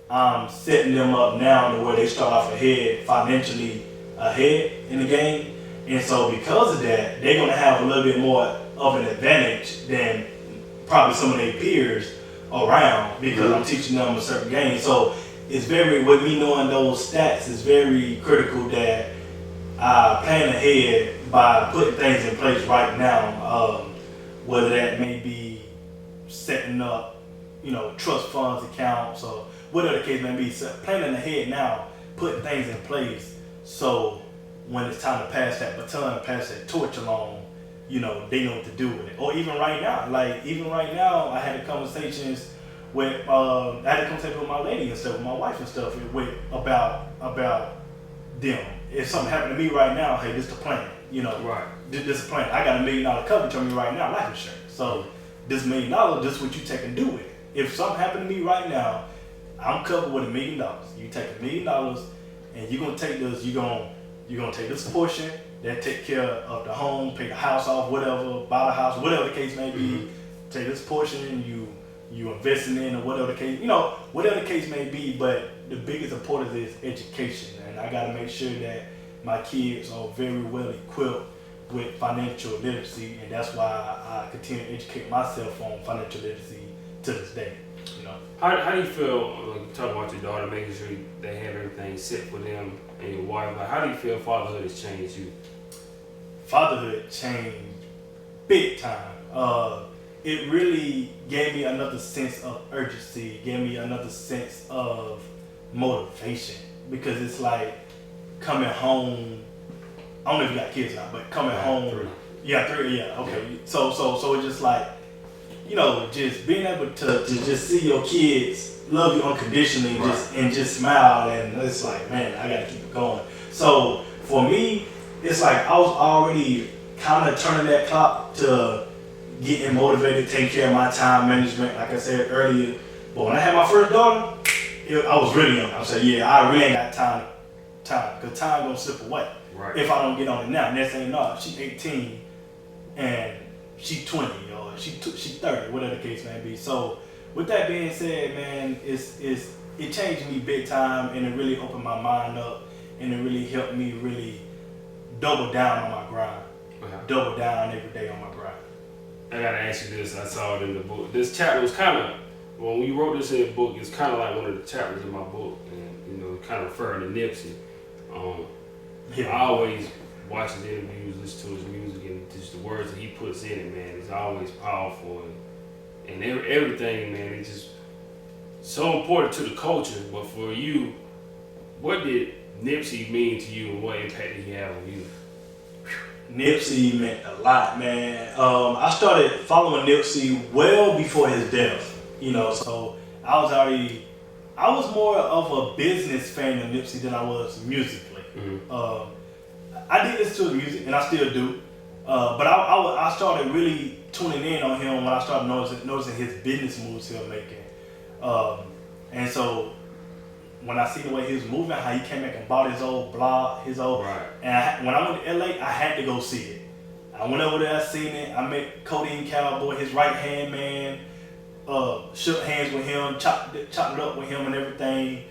I'm setting them up now to where they start off financially ahead in the game. And so because of that, they're gonna have a little bit more of an advantage than probably some of their peers around, because I'm teaching them a certain game. So it's with me knowing those stats, it's very critical that I plan ahead by putting things in place right now. Whether that may be setting up, you know, trust funds accounts or whatever the case may be. So planning ahead now, putting things in place, so when it's time to pass that baton, pass that torch along, you know, they know what to do with it. Or even right now, I had conversations with my lady and stuff, with my wife and stuff, about them. If something happened to me right now, hey, this is the plan. You know, this is the plan. I got $1 million coverage on me right now, life insurance. So this $1 million, this is what you take and do with it. If something happened to me right now, I'm covered with $1 million. You take $1 million and you're gonna take this. You're gonna take this portion that take care of the home, pay the house off, whatever, buy the house, whatever the case may be. Take this portion, you investing in, or whatever the case, you know, whatever the case may be. But the biggest importance is education, and I gotta make sure that my kids are very well equipped with financial literacy, and that's why I continue to educate myself on financial literacy to this day. You know. How do you feel, like you talk about your daughter, making sure they have everything set for them and your wife? Like, how do you feel fatherhood has changed you? Fatherhood changed big time. It really gave me another sense of urgency, gave me another sense of motivation, because it's like coming home. I don't know if you got kids now, but coming home. 3. Yeah, 3. Yeah, okay. So it's just like, you know, just being able to just see your kids love you unconditionally and just smile, and it's like, man, I gotta keep it going. So for me, it's like I was already kind of turning that clock to getting motivated, taking care of my time management, like I said earlier. But when I had my first daughter, I was really young. I said, yeah, I really ain't got time, because time gonna slip away if I don't get on it now. Next thing you know, she's 18 and she's 20 or she's 30, whatever the case may be. So with that being said, man, it changed me big time, and it really opened my mind up, and it really helped me really double down on my grind. Double down every day on my grind. I gotta ask you this. I saw it in the book. This chapter was kind of, when we wrote this in the book, it's kind of like one of the chapters in my book, and you know, kind of referring to Nipsey. I always watch his interviews, listen to his music, and just the words that he puts in it, man, it's always powerful, and everything, man, it's just so important to the culture. But for you, what did Nipsey mean to you, and what impact did he have on you? Nipsey meant a lot, man. I started following Nipsey well before his death, you know, so I I was more of a business fan of Nipsey than I was musically. I did listen to his music, and I still do. But I started really tuning in on him when I started noticing his business moves he was making. And so when I see the way he was moving, how he came back and bought his old blog, Right. and when I went to LA, I had to go see it. I went over there, I seen it. I met Codeine Cowboy, his right hand man. Shook hands with him, chopped it up with him and everything.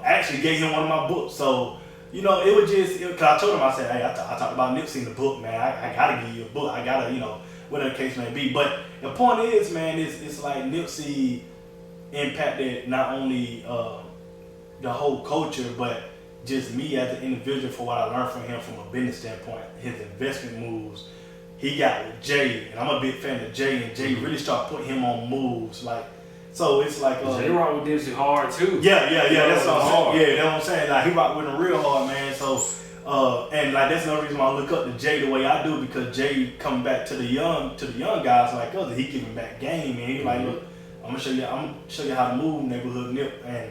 Actually gave him one of my books. So, you know, it was just, cause I told him, I said, hey, I talked about Nipsey in the book, man. I gotta give you a book. I gotta, you know, whatever the case may be. But the point is, man, it's like Nipsey impacted not only the whole culture, but just me as an individual for what I learned from him from a business standpoint, his investment moves. He got with Jay, and I'm a big fan of Jay, and Jay really started putting him on moves, like, so it's like Jay rock with Nipsey hard too. Yeah, that's what I'm saying. Yeah, that's what I'm saying. Like he rock with him real hard, man. So, and like that's another reason why I look up to Jay the way I do, because Jay coming back to the young guys like us, he giving back game, and he like, look, I'm gonna show you how to move neighborhood Nip and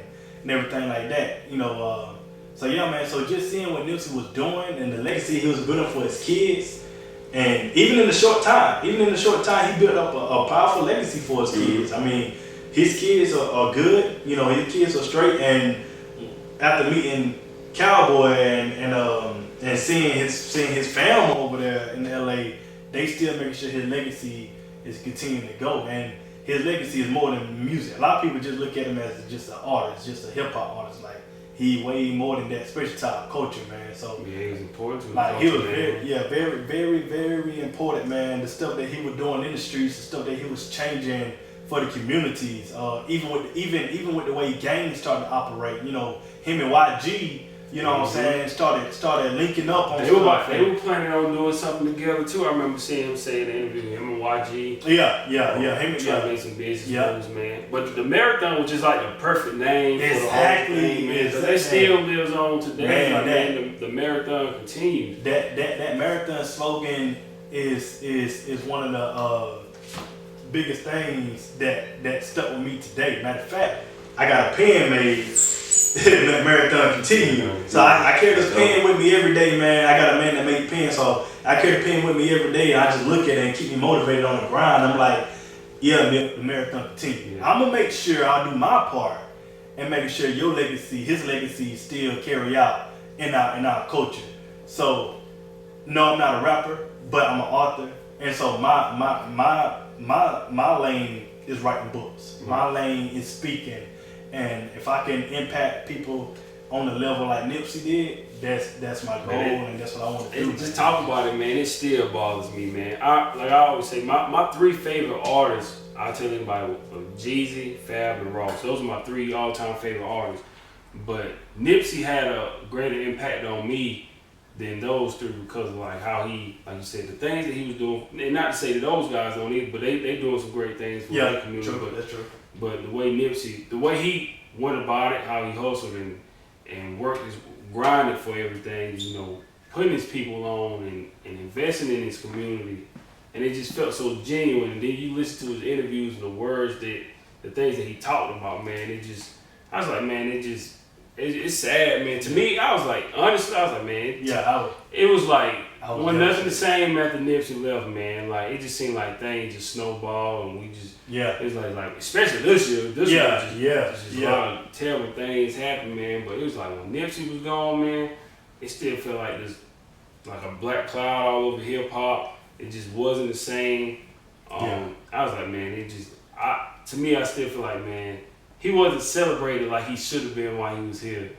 everything like that, you know. So yeah, man. So just seeing what Nipsey was doing and the legacy he was building for his kids. And even in the short time, he built up a powerful legacy for his kids. I mean, his kids are good, you know, his kids are straight. And after meeting Cowboy and seeing his family over there in LA, they still making sure his legacy is continuing to go. And his legacy is more than music. A lot of people just look at him as just an artist, just a hip hop artist. Like he way more than that, especially type culture, man. So yeah, he was important to like he was very, very, very important, man. The stuff that he was doing in the streets, the stuff that he was changing for the communities. Even with the way gangs started to operate, you know, him and YG. You know what I'm saying? Started linking up on They were planning on doing something together too. I remember seeing him say in the interview, him and YG. Yeah. Him and trying to make some business moves, man. But the marathon was just like the perfect name for the whole thing, man. Because they still lives on today. Man, the marathon continues. That marathon slogan is one of the biggest things that stuck with me today. Matter of fact, I got a pen made. Let marathon continue. So I carry this pen with me every day, man. I got a man that make pens, so I carry the pen with me every day. I just look at it and keep me motivated on the grind. I'm like, yeah, the marathon continue. Yeah. I'm gonna make sure I do my part and making sure your legacy, his legacy, still carry out in our culture. So, no, I'm not a rapper, but I'm an author, and so my lane is writing books. Mm-hmm. My lane is speaking. And if I can impact people on the level like Nipsey did, that's my goal, and that's what I want to do. Just talk about it, man. It still bothers me, man. I always say, my three favorite artists, I'll tell anybody, Jeezy, Fab, and Ross. Those are my three all-time favorite artists. But Nipsey had a greater impact on me than those three because of like how he, like you said, the things that he was doing. And not to say that those guys don't either, but they doing some great things for their community. True, that's true. But the way Nipsey, the way he went about it, how he hustled and worked, grinded for everything, you know, putting his people on and investing in his community, and it just felt so genuine. And then you listen to his interviews and the words the things that he talked about, man. I was like, man, it's sad, man. To me, I was like, honestly, man. It was like, wasn't nothing the same after Nipsey left, man. Like, it just seemed like things just snowballed, and we just, it was like, especially this year, just a lot of terrible things happened, man. But it was like, when Nipsey was gone, man, it still felt like this, like a black cloud all over hip hop. It just wasn't the same. I was like, man, to me, I still feel like, man, he wasn't celebrated like he should have been while he was here.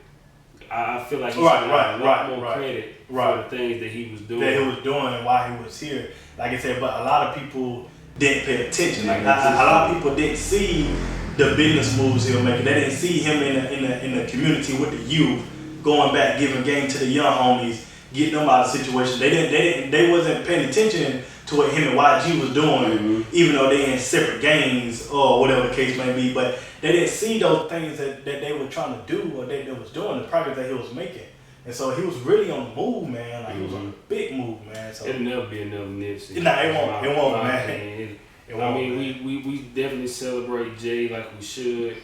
I feel like he should have got a lot more credit for the things that he was doing. That he was doing while he was here. Like I said, but a lot of people didn't pay attention. Like a lot of people didn't see the business moves he was making. They didn't see him in the community with the youth, going back, giving game to the young homies, getting them out of situations. They wasn't paying attention to what him and YG was doing, even though they in separate gangs or whatever the case may be. But they didn't see those things that they were trying to do or they was doing, the progress that he was making. And so he was really on the move, man. Like he was on a big move, man. So it'll never be another Nipsey. Nah, it won't, man. I mean, we definitely celebrate Jay like we should.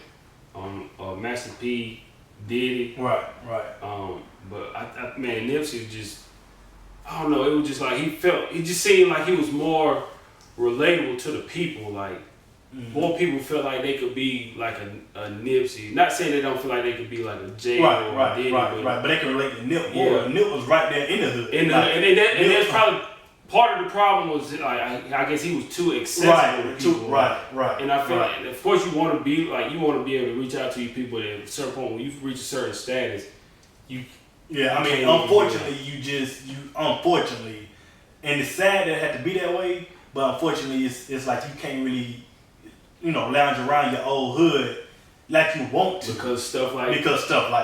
Master P, Diddy. Right. But man, Nipsey was just, I don't know, it was just like it just seemed like he was more relatable to the people. Like, more people feel like they could be like a Nipsey. Not saying they don't feel like they could be like a Jay or a Diddy. But they can relate to Nip more. Yeah. Nip was right there in the hood. And that's probably part of the problem was like I guess he was too accessible to people. Right. And I feel like, of course, you want to be able to reach out to your people. At a certain point, when you reach a certain status, unfortunately, and it's sad that it had to be that way. But unfortunately, it's like you can't really, lounge around your old hood like you want to because stuff like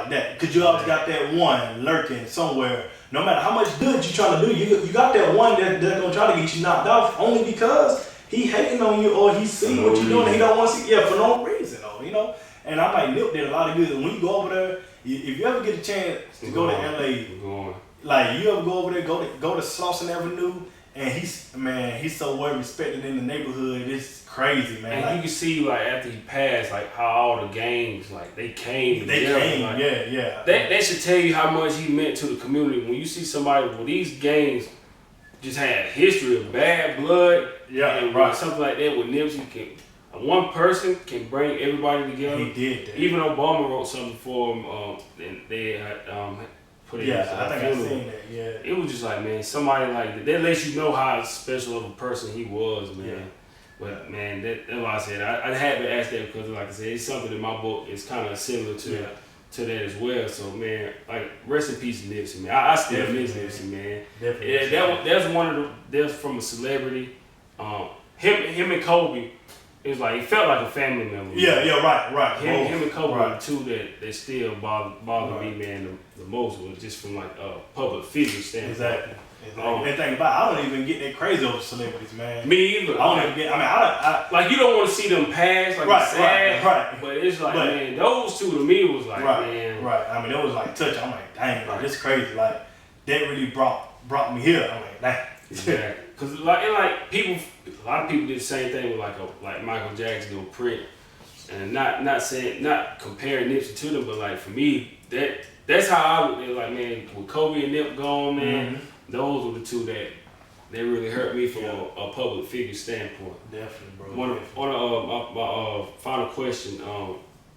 that. Because you always got that one lurking somewhere. No matter how much good you trying to do, you got that one that's gonna try to get you knocked off only because he hating on you or he see what you're doing and he don't want to see. Yeah, for no reason though, And I might Nip did a lot of good. And when you go over there, if you ever get a chance to go to LA, like you ever go over there, go to Slauson Avenue, and he's so well respected in the neighborhood. It's crazy, man. And like, you can see like after he passed, like how all the gangs like they came. Like, yeah. That should tell you how much he meant to the community. When you see somebody with these gangs just had a history of bad blood, something like that with Nipsey, one person can bring everybody together. He did that. Even Obama wrote something for him, and they had put it in his I think funeral. I seen that. Yeah. It was just like, man, somebody like that lets you know how special of a person he was, man. Yeah. But man, that's why I said I had to ask that because, like I said, it's something in my book. It's kind of similar to that as well. So man, like rest in peace, Nipsey, man. I still miss Nipsey, man. Definitely. That's one of the. That's from a celebrity. Him and Kobe. It was like, he felt like a family member. Right. Him and Kobe are the two that still bother me, man, the most, was just from like a public figure standpoint. Exactly. And think about it, I don't even get that crazy over celebrities, man. Me either. I don't even get, I like, you don't want to see them pass, like, it's sad. Right. But it's like, man, those two to me was like, man. Right. I mean, it was like touch. I'm like, dang, like, this crazy. Like, that really brought me here. I'm like, dang. Exactly. Because a lot of people did the same thing with like Michael Jackson or Prince, and not comparing Nipsey to them, but like for me, that's how I looked at it. Like, man, with Kobe and Nip gone, man, those were the two that really hurt me from a public figure standpoint. Definitely, bro. One of my final question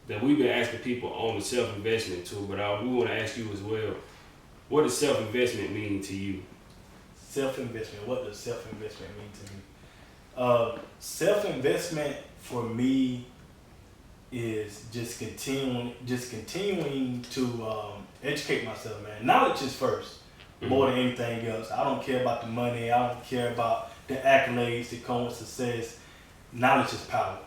that we've been asking people on the self-investment too, but we want to ask you as well. What does self-investment mean to you? Self-investment. What does self-investment mean to me? Self-investment for me is just continuing to educate myself, man. Knowledge is first, more than anything else. I don't care about the money. I don't care about the accolades that come with success. Knowledge is power.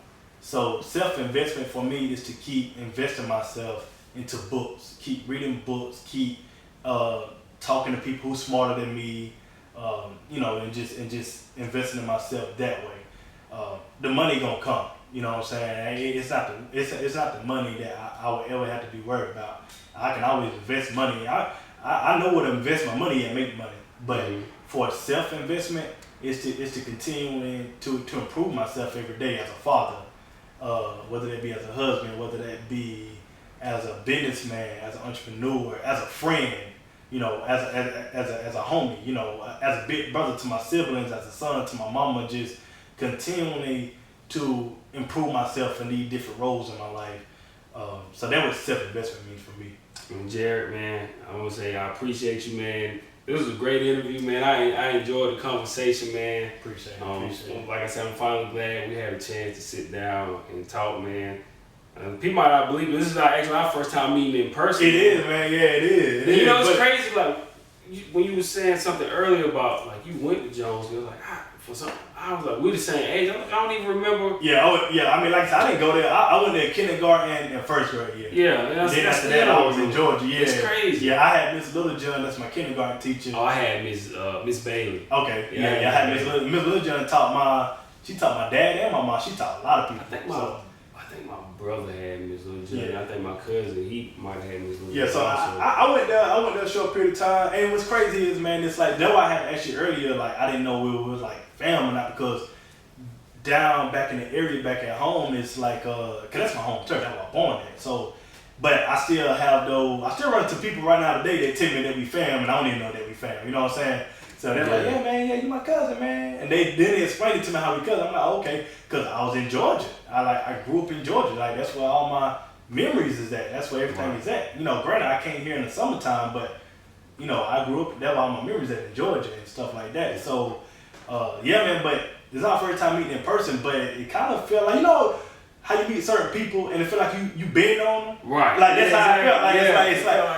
So self-investment for me is to keep investing myself into books, keep reading books, keep talking to people who's smarter than me. And just investing in myself that way. The money gonna come. You know what I'm saying? It's not the money that I would ever have to be worried about. I can always invest money. I know where to invest my money and make money. But for self-investment, is to continuing to improve myself every day as a father, whether that be as a husband, whether that be as a businessman, as an entrepreneur, as a friend. As a homie, as a big brother to my siblings, as a son to my mama, just continually to improve myself in these different roles in my life. So that was self-investment means for me. And Jared, man, I want to say I appreciate you, man. This was a great interview, man. I enjoyed the conversation, man. Appreciate it. Like I said, I'm finally glad we had a chance to sit down and talk, man. People might not believe it. This is actually our first time meeting in person. It is, man. Yeah, it is. It's crazy. Like when you were saying something earlier about like you went to Jones, you're like, for something. I was like, we the same age. I don't even remember. Yeah. I mean, like I said, I didn't go there. I went there kindergarten and first grade. Yeah. Then after that, I was in Georgia. Yeah. It's crazy. Yeah, I had Miss Littlejohn. That's my kindergarten teacher. Oh, I had Miss Bailey. Okay. Yeah. I had Miss Littlejohn taught my dad and my mom. She taught a lot of people. I think my brother had Miss Littlejohn. Yeah. I think my cousin, he might have had Miss Littlejohn. Yeah, so I went there a short period of time. And what's crazy is, man, it's like, that's why I had to ask you earlier, like, I didn't know we was like family or not, because down back in the area back at home, it's like, cause that's my home turf, that's where I'm born at. So, but I still have those, I still run into people right now today that tell me that we fam, and I don't even know that we fam, you know what I'm saying? So they're like, yeah man, yeah, you my cousin, man. And then they explain it to me how we cousin. I'm like, okay, cause I was in Georgia. I grew up in Georgia, like that's where all my memories is at. That's where everything is at. You know, granted I came here in the summertime, but you know, I grew up, that's where all my memories at in Georgia and stuff like that. So, yeah man, but it's our first time meeting in person, but it kind of felt like, you know, how you meet certain people and it feel like you been on them. Right. Like that's how I felt. Like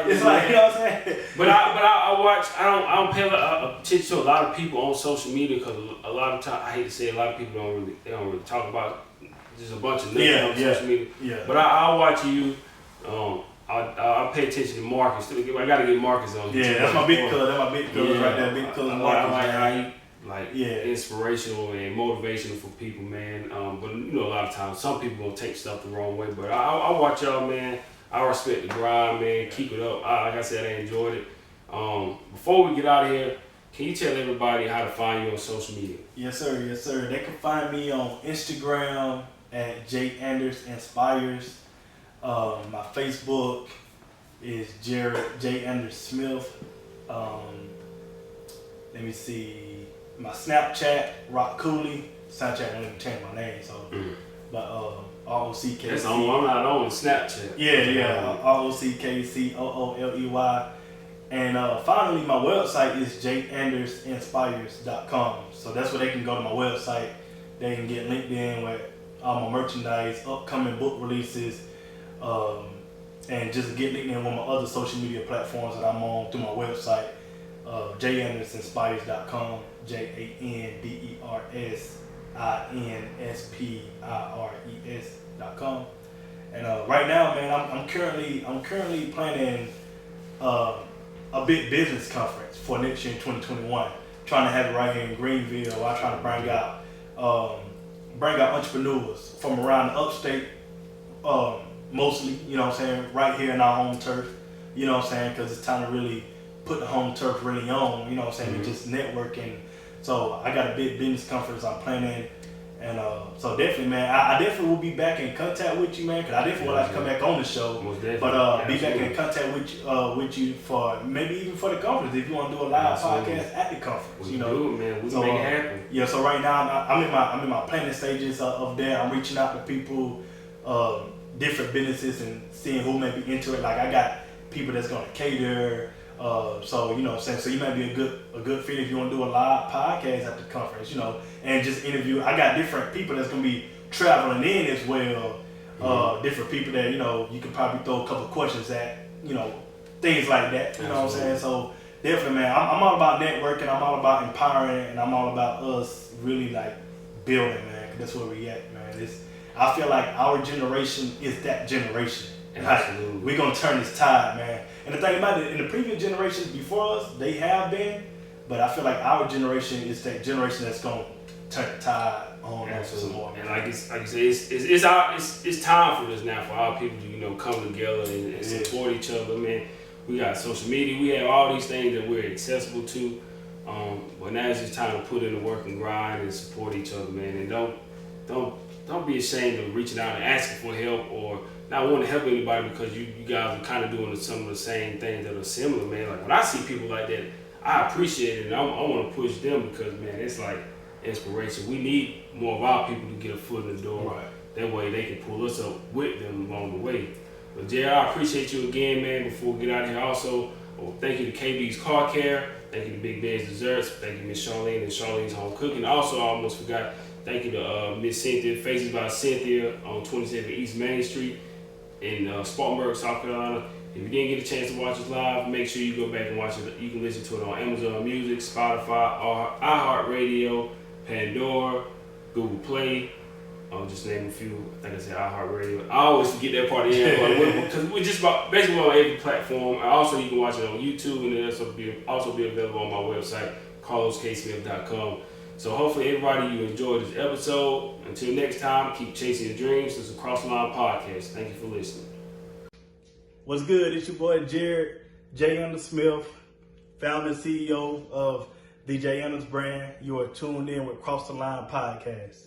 it's like you know what I'm saying. But I watch. I don't pay attention to a lot of people on social media because a lot of time I hate to say a lot of people don't really talk about just a bunch of nothing on social media. Yeah. But I watch you. I pay attention to Marcus. I gotta get Marcus on. Yeah, that's my big cuz. That's my big cuz right there. Big cuz Marcus. I like how he inspirational and motivational for people, man. But you know, a lot of times some people gonna take stuff the wrong way. But I watch y'all, man. I respect the grind, man. Keep it up. Like I said, I enjoyed it. Before we get out of here, can you tell everybody how to find you on social media? Yes, sir. Yes, sir. They can find me on Instagram at J Anders Inspires. My Facebook is Jared J Anders Smith. Let me see. My Snapchat, Rock Cooley. Snapchat won't even change my name, so. But ROCKC. That's on. I'm not on Snapchat. Yeah. ROCKCOOLEY. And finally, my website is jandersinspires.com. So that's where they can go to my website. They can get linked in with all my merchandise, upcoming book releases, and just get linked in with my other social media platforms that I'm on through my website, jandersinspires.com, JANDERSINSPIRES.com. And right now, man, I'm currently planning a big business conference for next year in 2021. Trying to have it right here in Greenville. I'm trying to bring out entrepreneurs from around the upstate, mostly, you know what I'm saying, right here in our home turf, you know what I'm saying, because it's time to really put the home turf really on, you know what I'm saying, and just networking. So I got a big business conference I'm planning, and so definitely, man, I definitely will be back in contact with you, man, because I definitely would like to come back on the show, but be back in contact with you for maybe even for the conference if you want to do a live podcast at the conference. We do, man. We can make it happen. Yeah, so right now I'm in my planning stages of that. I'm reaching out to people, different businesses, and seeing who may be into it. Like I got people that's gonna cater. So you know what I'm saying, so you might be a good fit if you want to do a live podcast at the conference, you know, and just interview. I got different people that's gonna be traveling in as well. Different people that, you know, you can probably throw a couple of questions at, you know, things like that. You know what I'm saying? So definitely, man, I'm all about networking. I'm all about empowering, and I'm all about us really like building, man. 'Cause that's where we at, man. I feel like our generation is that generation. Absolutely. We're gonna turn this tide, man. And the thing about it, in the previous generations before us, they have been, but I feel like our generation is that generation that's gonna turn the tide on some more. And like you say, it's time for this now for our people to, you know, come together and support each other, man. We got social media, we have all these things that we're accessible to. But now it's just time to put in the work and grind and support each other, man. And don't be ashamed of reaching out and asking for help or not wanting to help anybody because you guys are kind of doing some of the same things that are similar, man. Like when I see people like that, I appreciate it and I want to push them because, man, it's like inspiration. We need more of our people to get a foot in the door. Right. That way they can pull us up with them along the way. But Jay, I appreciate you again, man. Before we get out of here, also, thank you to KB's Car Care. Thank you to Big Ben's Desserts. Thank you, Miss Charlene and Charlene's Home Cooking. Also, I almost forgot, thank you to Miss Cynthia, Faces by Cynthia on 27 East Main Street in Spartanburg, South Carolina. If you didn't get a chance to watch us live, make sure you go back and watch it. You can listen to it on Amazon Music, Spotify, iHeartRadio, Pandora, Google Play. I'll just name a few. I think I said iHeartRadio. I always forget that part of the end, because we're just about basically on every platform. Also, you can watch it on YouTube, and it'll also be available on my website, carlosksmith.com. So hopefully everybody, you enjoyed this episode. Until next time, keep chasing your dreams. This is Cross the Line Podcast. Thank you for listening. What's good? It's your boy Jared J. Anders Smith, founder and CEO of the J. Anders brand. You are tuned in with Cross the Line Podcast.